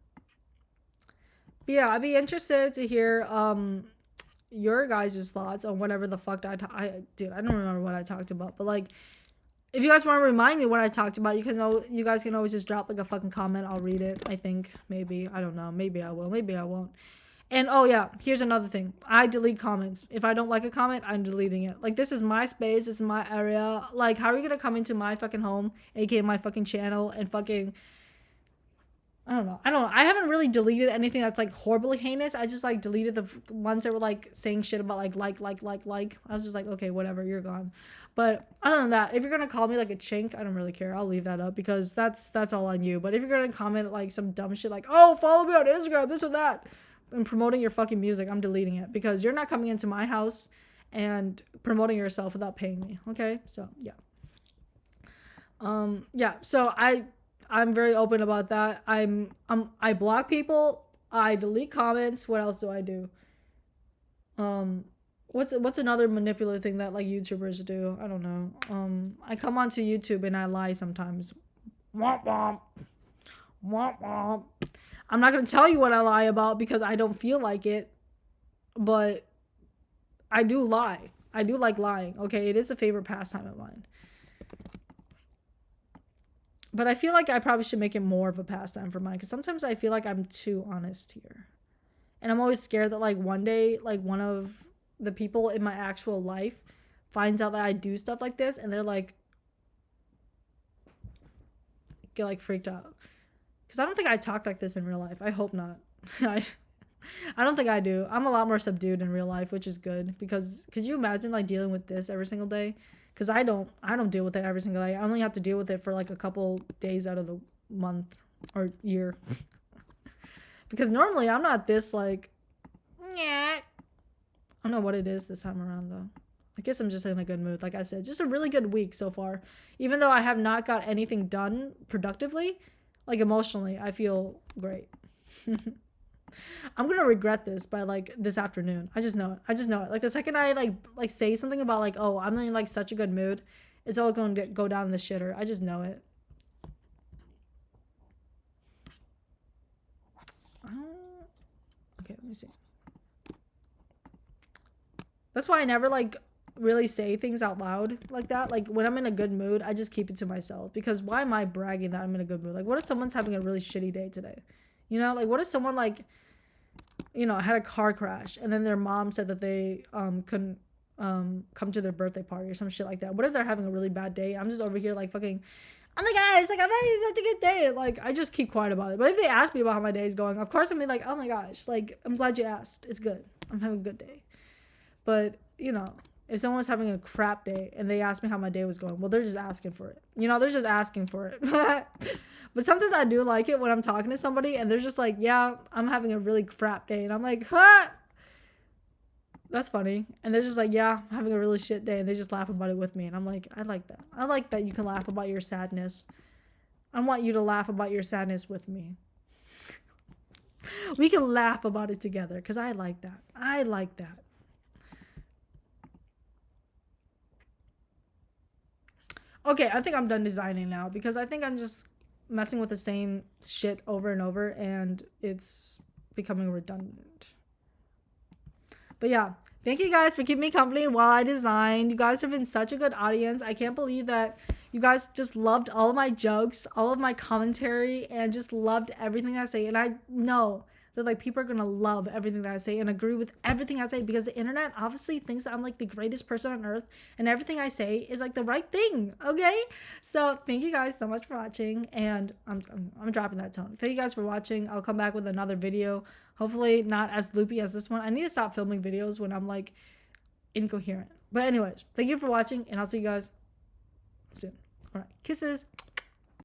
But yeah, I'd be interested to hear your guys' thoughts on whatever the fuck I dude, I don't remember what I talked about, but like if you guys want to remind me what I talked about, you guys can always just drop like a fucking comment. I'll read it. I think maybe, I don't know, maybe I will, maybe I won't. And oh yeah, here's another thing. I delete comments. If I don't like a comment, I'm deleting it. Like this is my space, this is my area. Like how are you gonna come into my fucking home, aka my fucking channel, and fucking I don't know. I haven't really deleted anything that's like horribly heinous. I just like deleted the ones that were like saying shit about like. I was just like, okay, whatever, you're gone. But other than that, if you're gonna call me like a chink, I don't really care. I'll leave that up because that's all on you. But if you're gonna comment like some dumb shit like, oh, follow me on Instagram, this or that, and promoting your fucking music, I'm deleting it because you're not coming into my house and promoting yourself without paying me. Okay, so yeah. Yeah. So I'm very open about that. I block people. I delete comments. What else do I do? What's another manipulative thing that like YouTubers do? I don't know. I come onto YouTube and I lie sometimes. Womp womp. Womp womp. I'm not gonna tell you what I lie about because I don't feel like it, but I do lie. I do like lying. Okay, it is a favorite pastime of mine. But I feel like I probably should make it more of a pastime for mine because sometimes I feel like I'm too honest here. And I'm always scared that like one day, like one of the people in my actual life finds out that I do stuff like this and they're like, get like freaked out. Because I don't think I talk like this in real life. I hope not. I don't think I do. I'm a lot more subdued in real life, which is good because could you imagine like dealing with this every single day? Because I don't deal with it every single day. I only have to deal with it for like a couple days out of the month or year. Because normally I'm not this like, yeah. I don't know what it is this time around though. I guess I'm just in a good mood. Like I said, just a really good week so far. Even though I have not got anything done productively, like emotionally, I feel great. I'm gonna regret this by like this afternoon. I just know it. Like the second I like say something about like, oh, I'm in like such a good mood, it's all going to go down in the shitter. I just know it. Okay, let me see. That's why I never like really say things out loud like that. Like when I'm in a good mood, I just keep it to myself, because why am I bragging that I'm in a good mood? Like what if someone's having a really shitty day today? You know, like what if someone like, you know, had a car crash and then their mom said that they couldn't come to their birthday party or some shit like that. What if they're having a really bad day? I'm just over here like fucking, oh my gosh, like I'm having such a good day. Like I just keep quiet about it. But if they ask me about how my day is going, of course I'm be like, oh my gosh, like I'm glad you asked. It's good. I'm having a good day. But you know, if someone's having a crap day and they ask me how my day was going, well, they're just asking for it. You know, they're just asking for it. But sometimes I do like it when I'm talking to somebody and they're just like, yeah, I'm having a really crap day. And I'm like, huh? That's funny. And they're just like, yeah, I'm having a really shit day. And they just laugh about it with me. And I'm like, I like that. I like that you can laugh about your sadness. I want you to laugh about your sadness with me. We can laugh about it together because I like that. I like that. Okay, I think I'm done designing now because I think I'm just messing with the same shit over and over and it's becoming redundant. But yeah, thank you guys for keeping me company while I designed. You guys have been such a good audience. I can't believe that you guys just loved all of my jokes, all of my commentary, and just loved everything I say. And I know that like people are gonna love everything that I say and agree with everything I say, because the internet obviously thinks that I'm like the greatest person on earth and everything I say is like the right thing. Okay, so thank you guys so much for watching, and I'm dropping that tone. Thank you guys for watching. I'll come back with another video, hopefully not as loopy as this one. I need to stop filming videos when I'm like incoherent. But anyways, thank you for watching and I'll see you guys soon. All right, kisses.